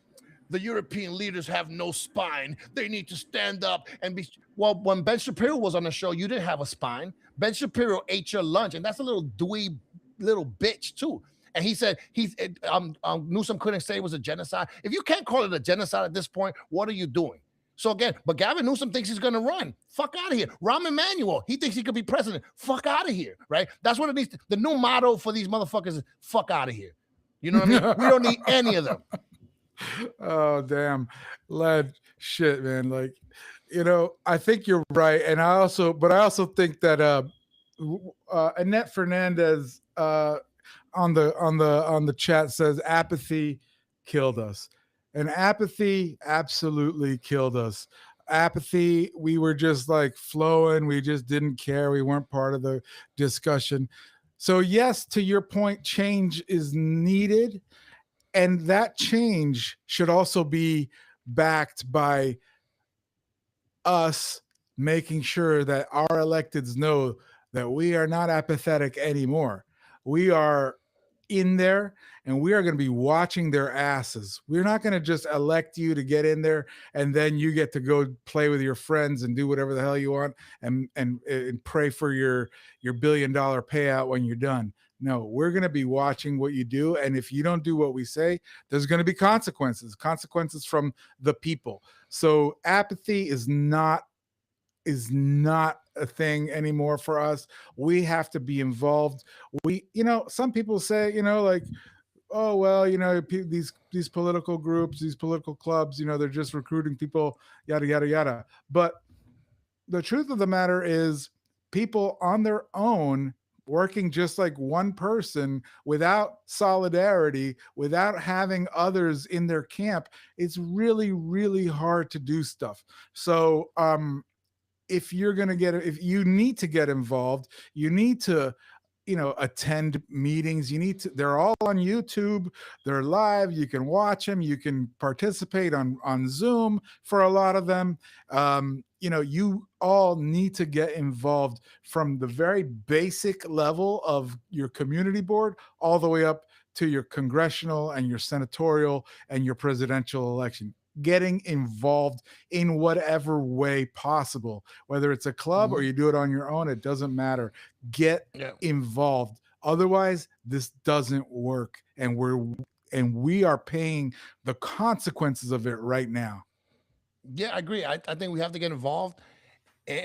the European leaders have no spine. They need to stand up and be. Well, when Ben Shapiro was on the show, you didn't have a spine. Ben Shapiro ate your lunch, and that's a little dweeb little bitch too. And he said Newsom couldn't say it was a genocide. If you can't call it a genocide at this point, what are you doing? So again, but Gavin Newsom thinks he's going to run. Fuck out of here. Rahm Emanuel, he thinks he could be president. Fuck out of here, right? That's what it needs. The new motto for these motherfuckers is fuck out of here. You know what I mean? We don't need any of them. Oh, damn. Lad, shit, man. Like, I think you're right. And I also think that Annette Fernandez on the chat says apathy killed us. And apathy absolutely killed us. Apathy, we were just like flowing. We just didn't care. We weren't part of the discussion. So yes, to your point, change is needed. And that change should also be backed by us making sure that our electeds know that we are not apathetic anymore. We are in there, and we are going to be watching their asses. We're not going to just elect you to get in there and then you get to go play with your friends and do whatever the hell you want and pray for your $1 billion payout when you're done. No, we're going to be watching what you do, and if you don't do what we say, there's going to be consequences from the people. So apathy is not a thing anymore for us. We have to be involved. Some people say, like, oh, well, these political groups, these political clubs, they're just recruiting people, yada, yada, yada. But the truth of the matter is people on their own working just like one person without solidarity, without having others in their camp, it's really, really hard to do stuff. So, if you need to get involved, you need to attend meetings. You need to, they're all on YouTube. They're live. You can watch them. You can participate on Zoom for a lot of them. You all need to get involved from the very basic level of your community board all the way up to your congressional and your senatorial and your presidential election. Getting involved in whatever way possible, whether it's a club or you do it on your own, it doesn't matter. Get involved. Otherwise, this doesn't work, and we are paying the consequences of it right now. Yeah, I agree. I think we have to get involved.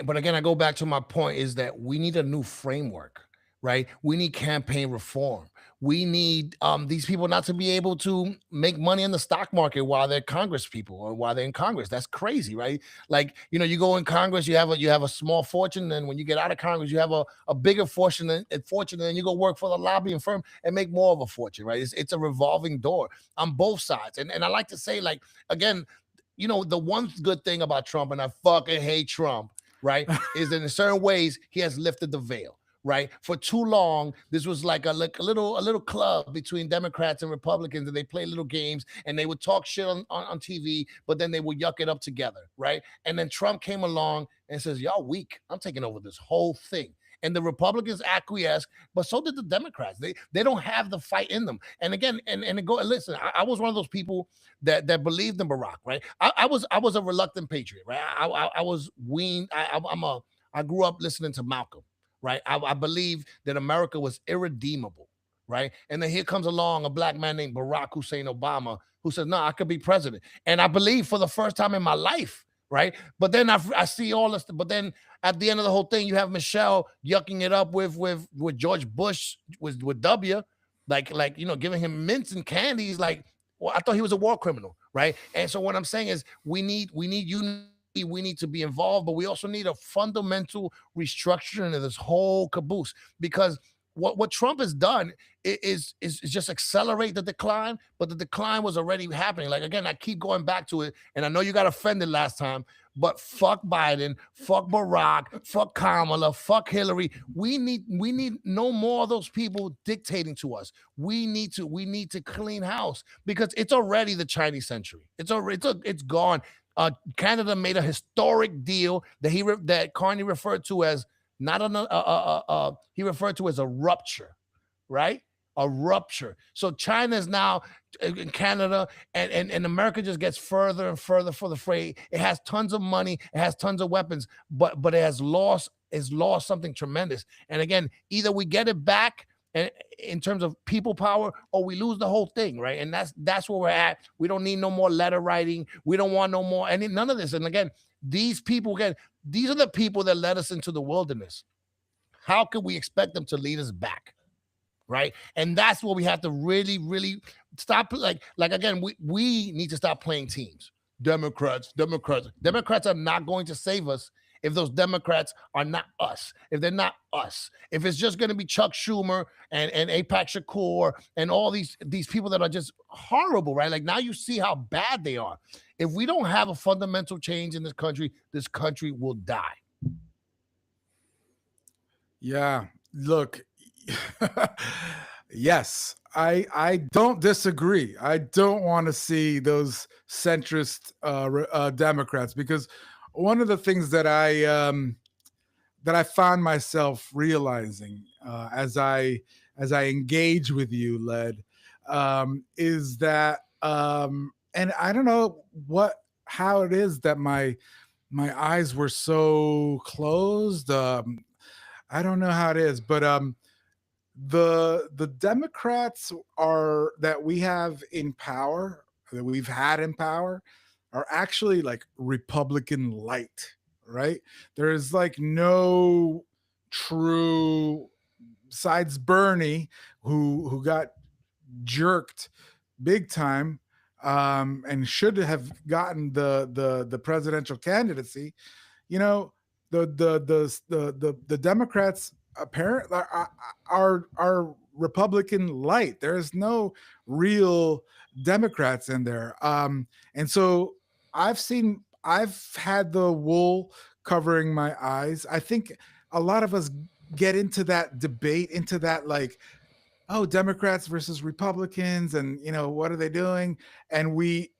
But again, I go back to my point is that we need a new framework, right? We need campaign reform. We need these people not to be able to make money in the stock market while they're Congress people or while they're in Congress. That's crazy, right? Like, you go in Congress, you have a small fortune, and when you get out of Congress, you have a bigger fortune, and you go work for the lobbying firm and make more of a fortune, right? It's a revolving door on both sides. And I like to say, like, again, the one good thing about Trump, and I fucking hate Trump, right, is that in certain ways he has lifted the veil. Right, for too long, this was like a little club between Democrats and Republicans, and they play little games and they would talk shit on TV, but then they would yuck it up together, right? And then Trump came along and says, "Y'all weak. I'm taking over this whole thing." And the Republicans acquiesced, but so did the Democrats. They don't have the fight in them. And again, listen, I was one of those people that believed in Barack, right? I was a reluctant patriot, right? I was weaned. I grew up listening to Malcolm. Right. I believe that America was irredeemable. Right. And then here comes along a black man named Barack Hussein Obama who says, no, I could be president. And I believe for the first time in my life. Right. But then I see all this. But then at the end of the whole thing, you have Michelle yucking it up with George Bush with W, like giving him mints and candies. Like, well, I thought he was a war criminal. Right. And so what I'm saying is we need unity. We need to be involved, but we also need a fundamental restructuring of this whole caboose, because what Trump has done is just accelerate the decline, but the decline was already happening. Like, again, I keep going back to it, and I know you got offended last time, but fuck Biden, fuck Barack, fuck Kamala, fuck Hillary. We need no more of those people dictating to us. We need to clean house, because it's already the Chinese century. It's gone. Canada made a historic deal that Carney referred to as he referred to as a rupture, right? A rupture. So China is now in Canada, and America just gets further and further for the fray. It has tons of money, it has tons of weapons, but it has lost something tremendous. And again, either we get it back in terms of people power, or we lose the whole thing, right? And that's where we're at. We don't need no more letter writing. We don't want no more none of this. And again, these are the people that led us into the wilderness. How can we expect them to lead us back, right? And that's what we have to really, really stop. Like again, we need to stop playing teams. Democrats are not going to save us if those Democrats are not us, if they're not us, if it's just going to be Chuck Schumer and AIPAC Shakur and all these people that are just horrible, right? Like, now you see how bad they are. If we don't have a fundamental change in this country will die. Yeah, look, yes, I don't disagree. I don't want to see those centrist Democrats, because one of the things that I found myself realizing as I engage with you, Led, is that, and I don't know how it is that my eyes were so closed. I don't know how it is, but the Democrats that we have in power, that we've had in power, are actually like Republican light, right? There's like no true, besides Bernie, who got jerked big time, and should have gotten the presidential candidacy. The Democrats apparently are Republican light. There's no real Democrats in there, and so I've had the wool covering my eyes. I think a lot of us get into that debate, into that like, oh, Democrats versus Republicans, and what are they doing? And we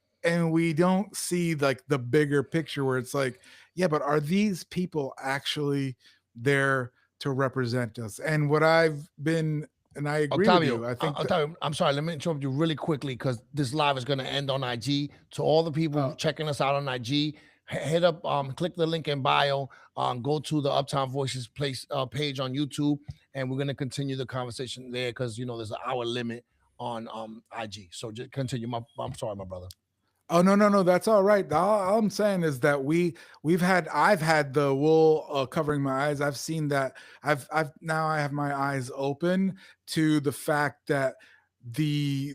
don't see like the bigger picture where it's like, yeah, but are these people actually there to represent us? And what I've been, and I agree with Octavio, you, I think that, Octavio, I'm sorry. Let me interrupt you really quickly because this live is going to end on IG. To all the people checking us out on IG, hit up, click the link in bio, go to the Uptown Voices page on YouTube, and we're going to continue the conversation there because there's an hour limit on IG. So just continue. I'm sorry, my brother. oh, no, that's all right. All I'm saying is that I've had the wool covering my eyes. I've seen that. Now I have my eyes open to the fact that the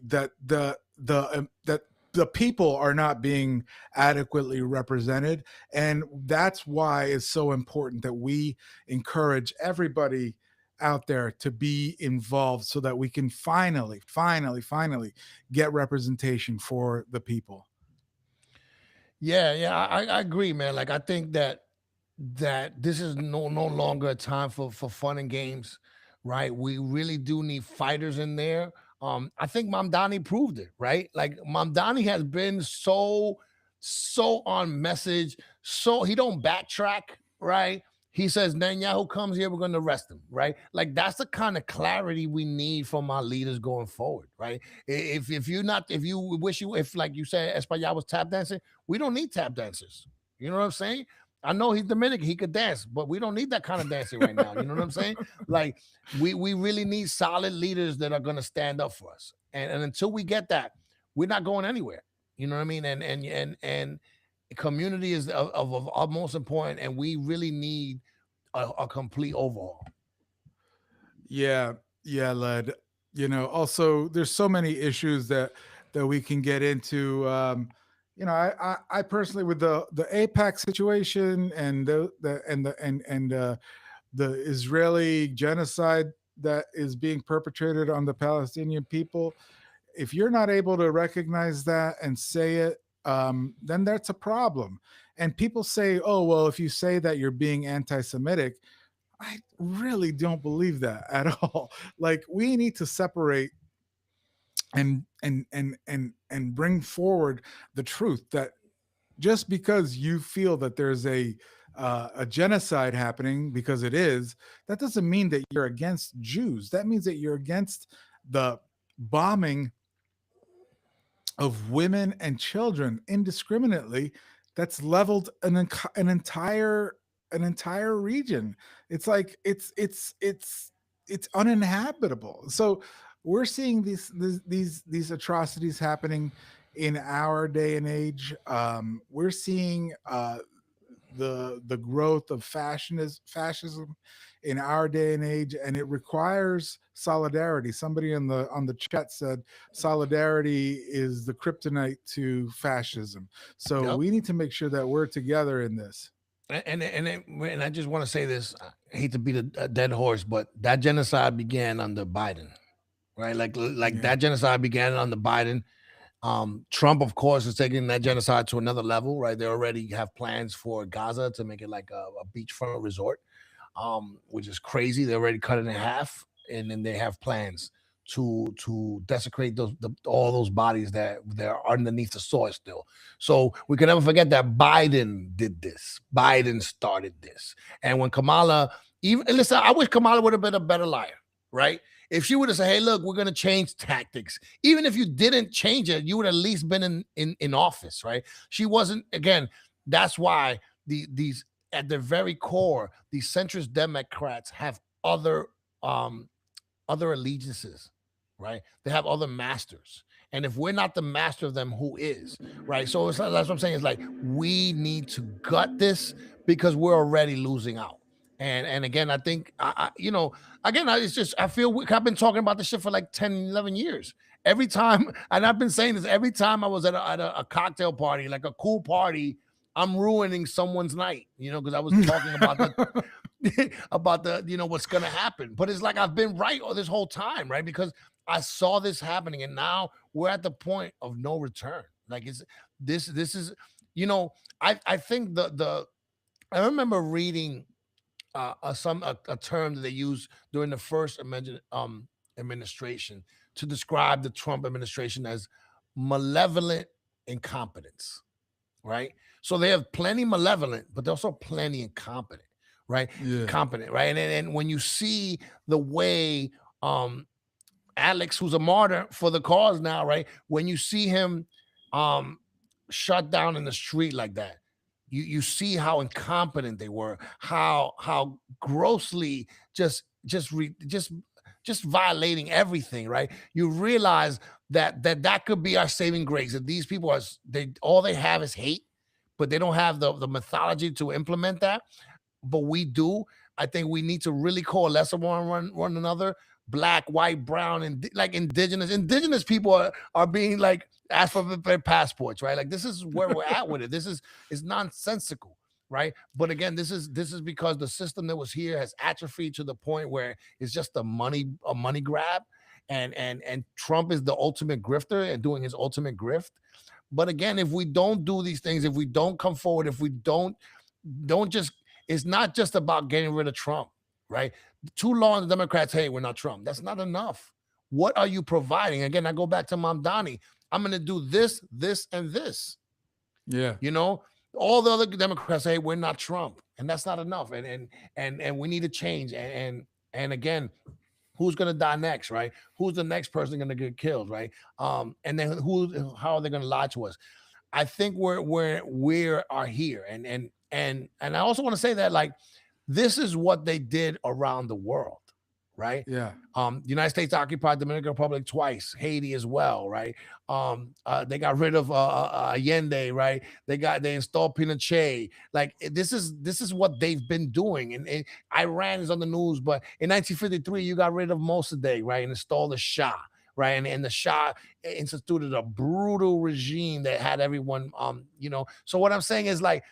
people are not being adequately represented, and that's why it's so important that we encourage everybody out there to be involved so that we can finally get representation for the people. Yeah, I agree, man. Like I think that this is no longer a time for fun and games, right? We really do need fighters in there. I think Mamdani proved it, right? Like Mamdani has been so on message, so he don't backtrack, right? He says Netanyahu comes here, we're going to arrest him, right? Like that's the kind of clarity we need from our leaders going forward, right? If you're not, if you wish you, if like you said, Espaillat was tap dancing, we don't need tap dancers. You know what I'm saying? I know he's Dominican, he could dance, but we don't need that kind of dancing right now. You know what I'm saying? Like we really need solid leaders that are going to stand up for us. And until we get that, we're not going anywhere. You know what I mean? And community is of utmost important, and we really need a complete overhaul. Yeah, led. Also there's so many issues that we can get into. I personally, with the APAC situation and the Israeli genocide that is being perpetrated on the Palestinian people, if you're not able to recognize that and say it, then that's a problem. And people say, oh, well, if you say that, you're being anti-Semitic. I really don't believe that at all. Like we need to separate and bring forward the truth that just because you feel that there's a genocide happening, because it is, that doesn't mean that you're against Jews. That means that you're against the bombing of women and children indiscriminately that's leveled an entire region. It's like it's uninhabitable. So we're seeing these atrocities happening in our day and age. We're seeing the growth of fascism in our day and age, and it requires solidarity. Somebody on the chat said solidarity is the kryptonite to fascism. So Yep. we need to make sure that we're together in this. And I just want to say this. I hate to beat a dead horse, but that genocide began under Biden, right? Like Yeah. that genocide began under Biden. Trump, of course, is taking that genocide to another level, right? They already have plans for Gaza to make it like a beachfront resort, which is crazy. They already cut it in half, and then they have plans to desecrate all those bodies that are underneath the soil still. So we can never forget that Biden did this. Biden started this. And when Kamala, listen, I wish Kamala would have been a better liar, right? If she would have said, hey, look, we're going to change tactics. Even if you didn't change it, you would at least been in office, right? She wasn't. Again, that's why these at their very core, these centrist Democrats have other allegiances, right? They have other masters. And if we're not the master of them, who is, right? So that's what I'm saying. Is like, we need to gut this because we're already losing out. And again, I think, it's just, I feel I've been talking about this shit for like 10, 11 years. Every time, and I've been saying this, every time I was at a cocktail party, like a cool party, I'm ruining someone's night, because I was talking about what's going to happen. But it's like, I've been right all this whole time, right? Because I saw this happening, and now we're at the point of no return. Like this is, I think I remember reading a term that they used during the first administration to describe the Trump administration as malevolent incompetence, right? So they have plenty malevolent, but they're also plenty incompetent, right? Yeah. Competent, right? And when you see the way Alex, who's a martyr for the cause now, right? When you see him shut down in the street like that, you see how incompetent they were, how grossly just violating everything, right? You realize that could be our saving grace. That these people are all they have is hate, but they don't have the mythology to implement that. But we do. I think we need to really coalesce around one another. Black, white, brown, and like indigenous people are being like asked for their passports, right? Like this is where we're at with it. This is nonsensical, right? But again, this is because the system that was here has atrophied to the point where it's just a money grab, and Trump is the ultimate grifter and doing his ultimate grift. But again, if we don't do these things, if we don't come forward, if we don't just, it's not just about getting rid of Trump, right? Too long the Democrats, hey, we're not Trump. That's not enough. What are you providing? Again, I go back to Mamdani. I'm going to do this, this, and this. Yeah. You know, all the other Democrats say, hey, we're not Trump, and that's not enough. And we need to change. And again, who's going to die next, right? Who's the next person going to get killed, right? And then how are they going to lie to us? I think we are here, and I also want to say that like this is what they did around the world, right? Yeah. The United States occupied Dominican Republic twice, Haiti as well, right? They got rid of Allende, right? They installed Pinochet. Like this is what they've been doing, and Iran is on the news. But in 1953, you got rid of Mossadegh, right, and installed the Shah. Right. And the Shah instituted a brutal regime that had everyone, So what I'm saying is like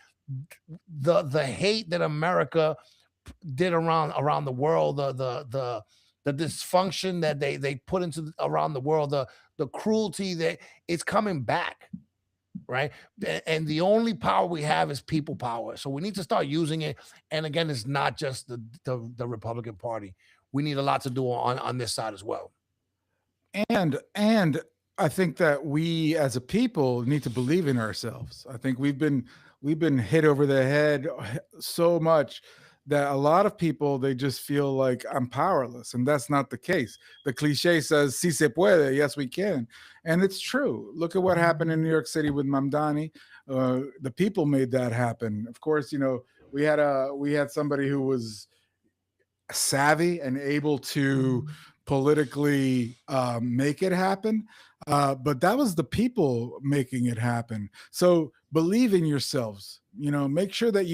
the hate that America did around the world, the dysfunction that they put into around the world, the cruelty that it's coming back. Right. And the only power we have is people power. So we need to start using it. And again, it's not just the Republican Party. We need a lot to do on this side as well. And I think that we as a people need to believe in ourselves. I think we've been hit over the head so much that a lot of people, they just feel like I'm powerless, and that's not the case. The cliche says si se puede, yes we can, and it's true. Look at what happened in New York City with Mamdani. The people made that happen. Of course, we had somebody who was savvy and able to politically make it happen, but that was the people making it happen. So believe in yourselves. Make sure that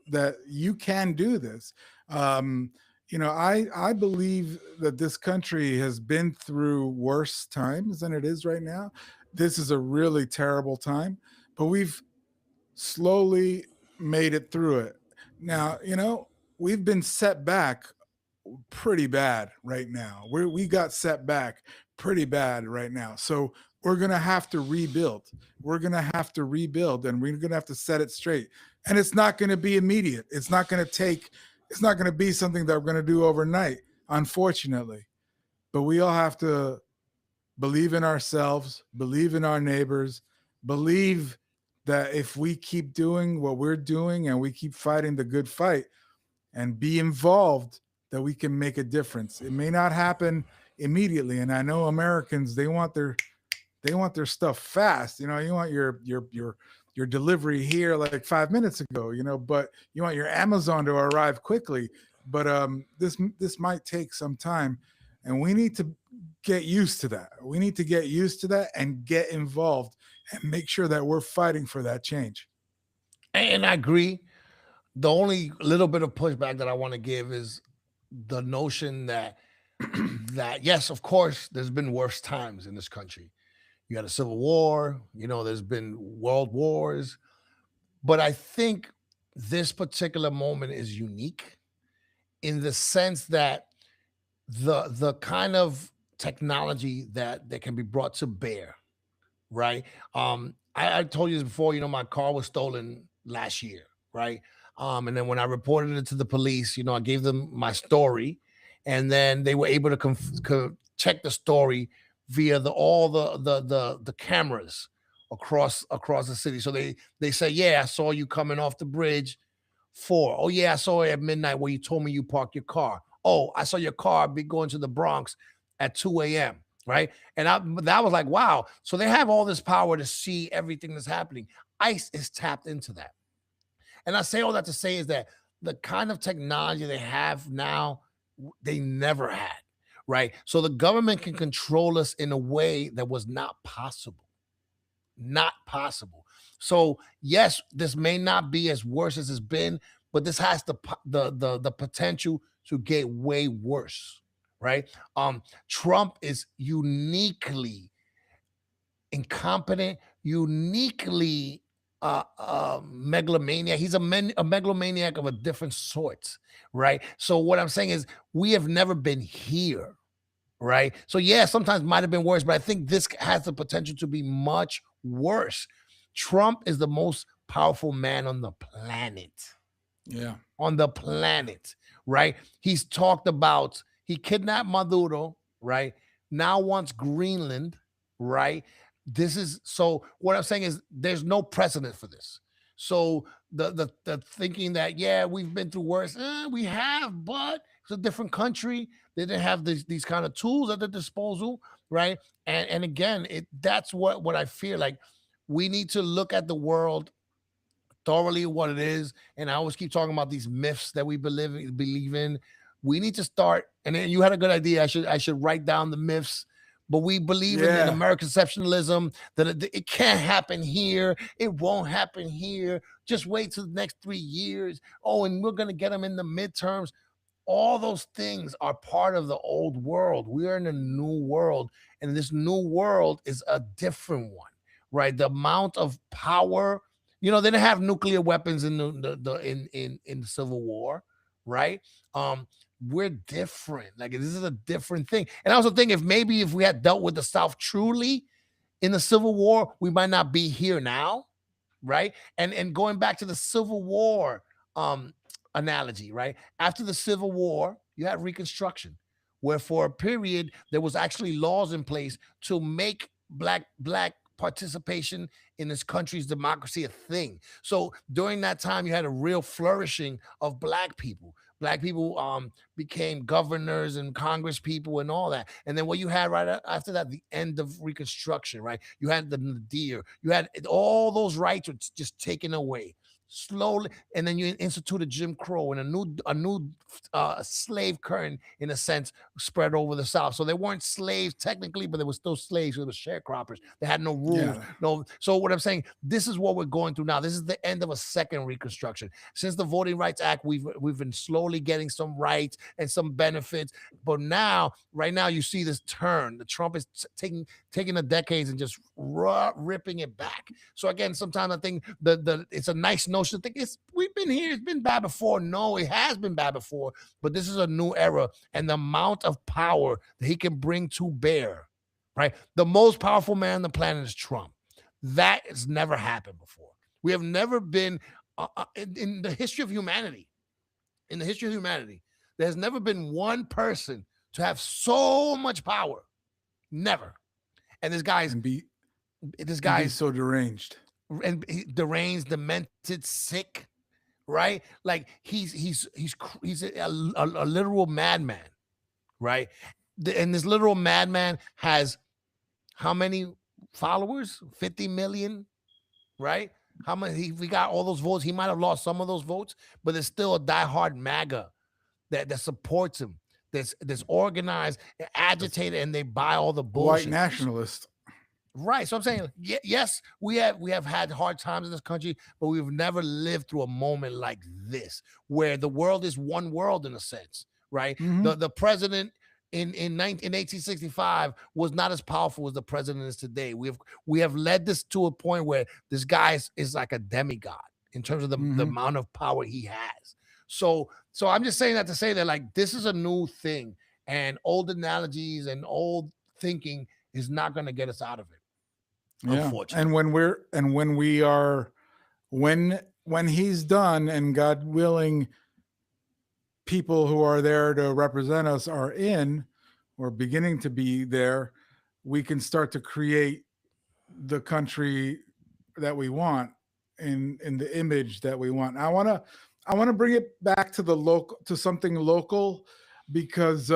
that you can do this. I believe that this country has been through worse times than it is right now. This is a really terrible time, but we've slowly made it through it. Now, we've been set back pretty bad right now. We got set back pretty bad right now. So we're going to have to rebuild. We're going to have to rebuild, and we're going to have to set it straight. And it's not going to be immediate. It's not going to be something that we're going to do overnight, unfortunately. But we all have to believe in ourselves, believe in our neighbors, believe that if we keep doing what we're doing and we keep fighting the good fight and be involved, that we can make a difference. It may not happen immediately. And I know Americans, they want their stuff fast. You want your delivery here like 5 minutes ago, but you want your Amazon to arrive quickly. But this might take some time, and we need to get used to that. We need to get used to that and get involved and make sure that we're fighting for that change. And I agree. The only little bit of pushback that I want to give is the notion that yes, of course, there's been worse times in this country. You had a civil war, there's been world wars, but I think this particular moment is unique in the sense that the kind of technology that can be brought to bear, right? I told you this before, my car was stolen last year, right? And then when I reported it to the police, I gave them my story, and then they were able to check the story via all the cameras across the city. So they say, yeah, I saw you coming off the bridge 4. Oh yeah, I saw it at midnight where you told me you parked your car. Oh, I saw your car be going to the Bronx at 2 a.m. Right. And that was like, wow. So they have all this power to see everything that's happening. ICE is tapped into that. And I say all that to say is that the kind of technology they have now, they never had. Right. So the government can control us in a way that was not possible. Not possible. So yes, this may not be as worse as it's been, but this has the potential to get way worse. Right. Trump is uniquely incompetent, uniquely megalomaniac. He's a megalomaniac of a different sort, right? So what I'm saying is we have never been here, right? So yeah, sometimes might have been worse, but I think this has the potential to be much worse. Trump is the most powerful man on the planet. Yeah. On the planet, right? He's talked about, he kidnapped Maduro, right? Now wants Greenland, right? This is, so what I'm saying is there's no precedent for this. So the thinking that, yeah, we've been through worse, we have, but it's a different country. They didn't have these kind of tools at their disposal, right? And again, that's what I feel like. We need to look at the world thoroughly what it is. And I always keep talking about these myths that we believe in. We need to start, and then you had a good idea. I should write down the myths. But we believe in American exceptionalism, that it can't happen here. It won't happen here. Just wait till the next 3 years. Oh, and we're going to get them in the midterms. All those things are part of the old world. We are in a new world, and this new world is a different one, right? The amount of power, they didn't have nuclear weapons in the Civil War, right? We're different. Like, this is a different thing. And I also think if we had dealt with the South truly in the Civil War, we might not be here now, right? And going back to the Civil War analogy, right? After the Civil War, you had Reconstruction, where for a period there was actually laws in place to make black participation in this country's democracy a thing. So during that time, you had a real flourishing of black people. Black people became governors and Congress people and all that. And then what you had right after that, the end of Reconstruction, right? You had the Nadir. You had all those rights were just taken away slowly, and then you instituted Jim Crow, and a new slave current, in a sense, spread over the South. So they weren't slaves technically, but they were still slaves. They were sharecroppers. They had no rules. Yeah. No. So what I'm saying, this is what we're going through now. This is the end of a second Reconstruction. Since the Voting Rights Act, we've been slowly getting some rights and some benefits, but right now, you see this turn. The Trump is taking the decades and just ripping it back. So again, sometimes I think it's a nice notion to think we've been here. It's been bad before. No, it has been bad before, but this is a new era, and the amount of power that he can bring to bear, right? The most powerful man on the planet is Trump. That has never happened before. We have never been in the history of humanity. In the history of humanity, there has never been one person to have so much power. Never. And this guy's so deranged. And deranged, demented, sick, right? Like he's a literal madman, right? And this literal madman has how many followers? 50 million, right? How many? We got all those votes. He might have lost some of those votes, but there's still a diehard MAGA that supports him. That's organized, agitated, and they buy all the bullshit. White nationalist. Right. So I'm saying, yes, we have had hard times in this country, but we've never lived through a moment like this, where the world is one world in a sense, right? Mm-hmm. The president in 1865 was not as powerful as the president is today. We have led this to a point where this guy is like a demigod in terms of the amount of power he has. So I'm just saying that to say that, like, this is a new thing, and old analogies and old thinking is not going to get us out of it. Yeah. Unfortunately. And when when he's done, and God willing, people who are there to represent us are in or beginning to be there, we can start to create the country that we want in the image that we want. I want to bring it back to the local, to something local, because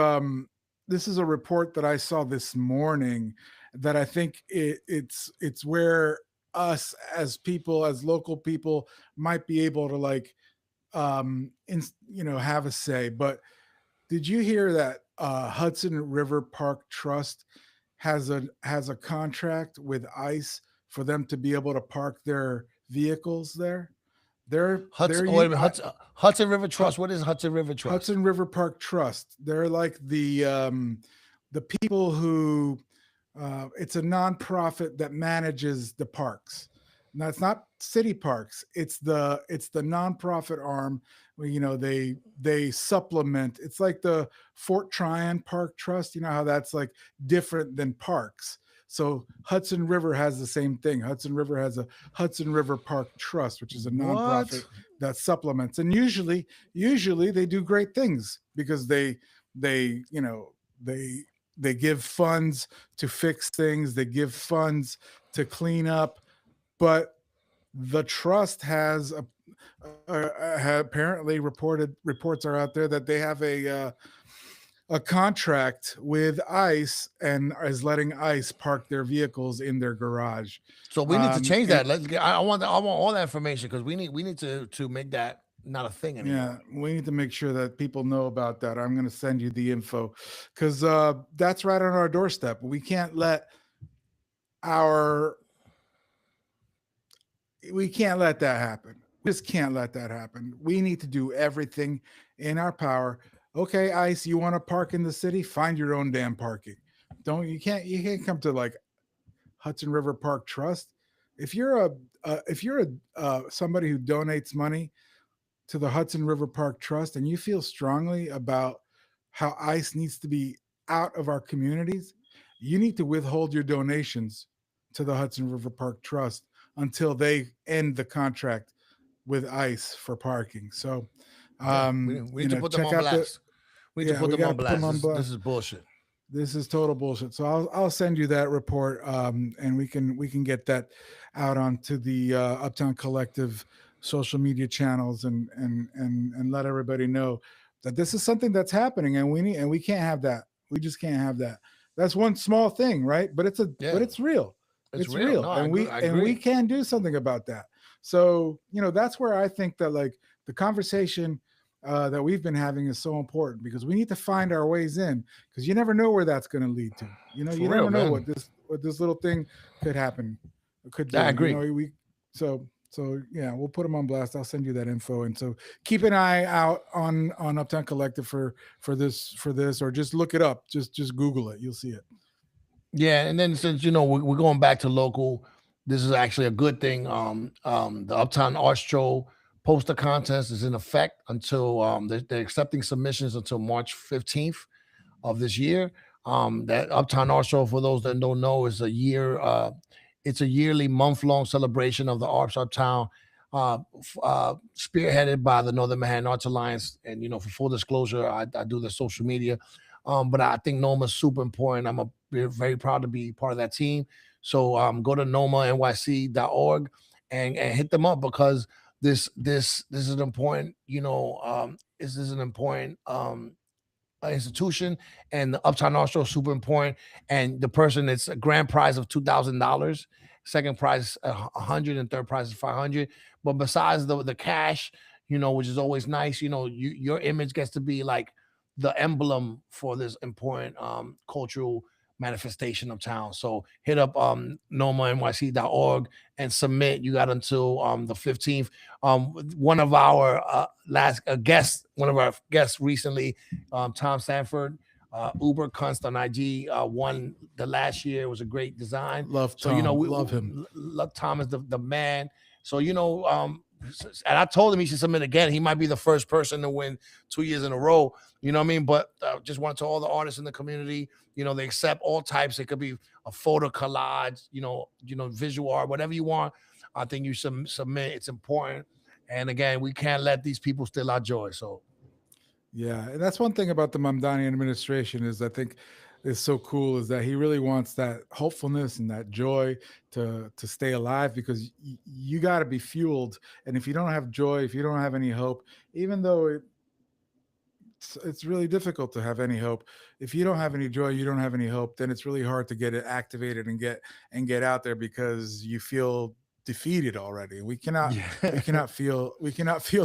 this is a report that I saw this morning that I think it's where us as people, as local people, might be able to like have a say. But did you hear that Hudson River Park Trust has a contract with ICE for them to be able to park their vehicles there? Hudson, wait a minute, Hudson River Trust. What is Hudson River Trust? Hudson River Park Trust. They're like the people who it's a nonprofit that manages the parks. Now it's not city parks. It's the nonprofit arm where they supplement. It's like the Fort Tryon Park Trust. You know how that's like different than parks. So Hudson River has the same thing. Hudson River has a Hudson River Park Trust, which is a nonprofit that supplements. And usually they do great things because they give funds to fix things. They give funds to clean up. But the trust has apparently reports are out there that they have a contract with ICE and is letting ICE park their vehicles in their garage. So we need to change that. I want all that information, because we need to make that not a thing anymore. Yeah, we need to make sure that people know about that. I'm going to send you the info, because that's right on our doorstep. We can't let that happen. We just can't let that happen. We need to do everything in our power. Okay, ICE, you want to park in the city? Find your own damn parking. You can't come to like Hudson River Park Trust. If you're somebody who donates money to the Hudson River Park Trust and you feel strongly about how ICE needs to be out of our communities, you need to withhold your donations to the Hudson River Park Trust until they end the contract with ICE for parking. So we need to put them on blast. We need to put them on blast. This is bullshit. This is total bullshit. So I'll send you that report, and we can get that out onto the Uptown Collective social media channels and let everybody know that this is something that's happening, and we can't have that. We just can't have that. That's one small thing, right? But it's real. It's real. No, and we can do something about that. So that's where I think that like the conversation that we've been having is so important, because we need to find our ways in, because you never know where that's going to lead to. You never know what this little thing could happen. Could do. I agree. So yeah, we'll put them on blast. I'll send you that info, and so keep an eye out on Uptown Collective for this, or just look it up. Just Google it. You'll see it. Yeah, and then since we're going back to local, this is actually a good thing. The Uptown Art Show poster contest is in effect until they're accepting submissions until March 15th of this year. That Uptown Art Show, for those that don't know, is it's a yearly month-long celebration of the arts uptown, spearheaded by the Northern Manhattan Arts Alliance. And for full disclosure, I do the social media, but I think NOMA is super important. I'm very proud to be part of that team. So go to nomanyc.org and hit them up, because this is an important this is an important institution, and the Uptown Art Show is super important. And the person, it's a grand prize of $2,000, second prize $100, and third prize is $500. But besides the cash, which is always nice, your image gets to be like the emblem for this important cultural manifestation of town. So hit up nomanyc.org and submit. You got until the 15th. One of our guests recently, Tom Sanford, Uber Kunst on IG, won the last year. It was a great design. Love Tom. So we love him. Love Tom is the man. So and I told him he should submit again. He might be the first person to win 2 years in a row. You know what I mean? But just want to all the artists in the community, they accept all types. It could be a photo collage, visual art, whatever you want. I think you submit. It's important. And again, we can't let these people steal our joy. So Yeah, and that's one thing about the Mamdani administration is I think is so cool is that he really wants that hopefulness and that joy to stay alive, because you got to be fueled, and if you don't have joy, if you don't have any hope, even though it's really difficult to have any hope. If you don't have any joy, you don't have any hope, then it's really hard to get it activated and get out there, because you feel defeated already. We cannot feel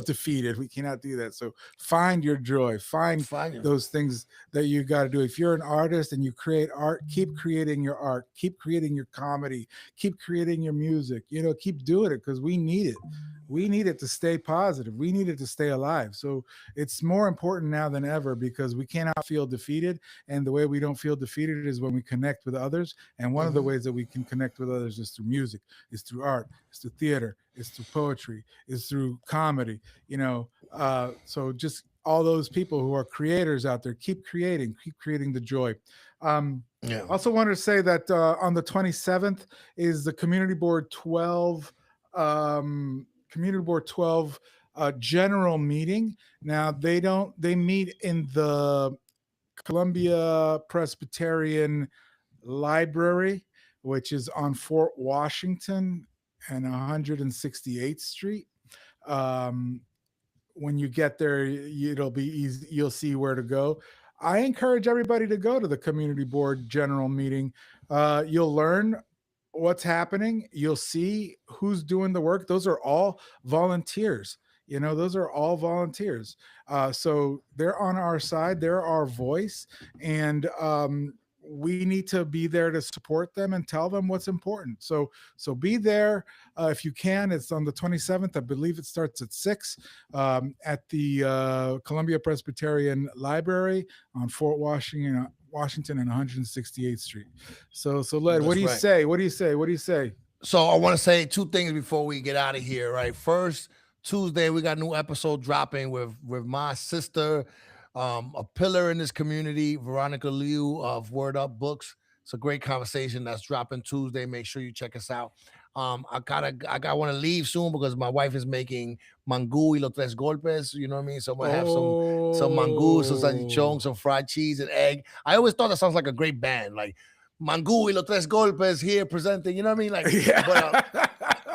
defeated. We cannot do that. So find your joy, find those things that you got to do. If you're an artist and you create art, keep creating your art, keep creating your comedy, keep creating your music, keep doing it, because we need it. We need it to stay positive. We need it to stay alive. So it's more important now than ever, because we cannot feel defeated. And the way we don't feel defeated is when we connect with others. And one of the ways that we can connect with others is through music, is through art, is through theater, is through poetry, is through comedy, so just all those people who are creators out there, keep creating the joy. Also wanted to say that on the 27th is the Community Board 12 general meeting. Now they meet in the Columbia Presbyterian Library, which is on Fort Washington and 168th Street. When you get there, it'll be easy. You'll see where to go. I encourage everybody to go to the Community Board general meeting. You'll learn what's happening. You'll see who's doing the work. Those are all volunteers. Those are all volunteers. So they're on our side. They're our voice. And we need to be there to support them and tell them what's important. So be there if you can. It's on the 27th. I believe it starts at 6 at the Columbia Presbyterian Library on Fort Washington and 168th Street. So Led, what do you say? What do you say? So I want to say two things before we get out of here, right? First, Tuesday, we got a new episode dropping with my sister, a pillar in this community, Veronica Liu of Word Up Books. It's a great conversation that's dropping Tuesday. Make sure you check us out. I want to leave soon because my wife is making mangú y los tres golpes. You know what I mean? So I'm gonna have some mangú, some salchichón, some fried cheese and egg. I always thought that sounds like a great band, like mangú y los tres golpes here presenting. You know what I mean? Like, yeah.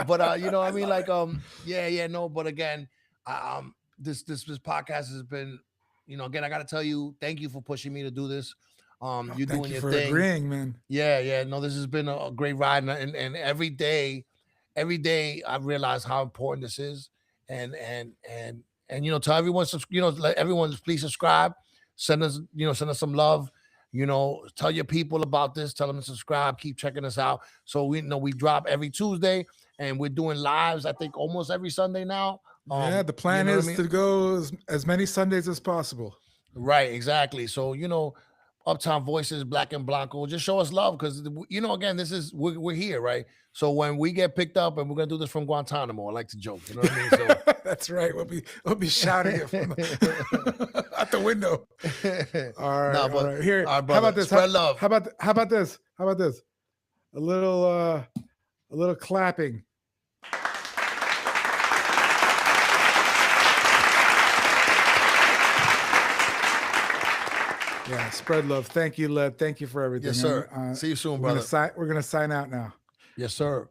But you know what I mean? Like, no. But again, this podcast has been, again, I got to tell you, thank you for pushing me to do this. You're doing your thing. Agreeing, man. Yeah. No, this has been a great ride, and every day I realize how important this is, and tell everyone, let everyone please subscribe, send us some love. Tell your people about this. Tell them to subscribe. Keep checking us out. So we drop every Tuesday, and we're doing lives, I think, almost every Sunday now. The plan is to go as many Sundays as possible. Right, exactly. So, Uptown Voices, Black and Blanco, just show us love, because, again, we're here, right? So when we get picked up, and we're going to do this from Guantanamo, I like to joke, you know what I mean? So that's right. We'll be shouting it from out the window. All right. All right. Here, how about this? Spread love. How about this? A little clapping. Yeah, spread love. Thank you, Led. Thank you for everything. Yes, sir. See you soon, brother. We're gonna sign out now. Yes, sir.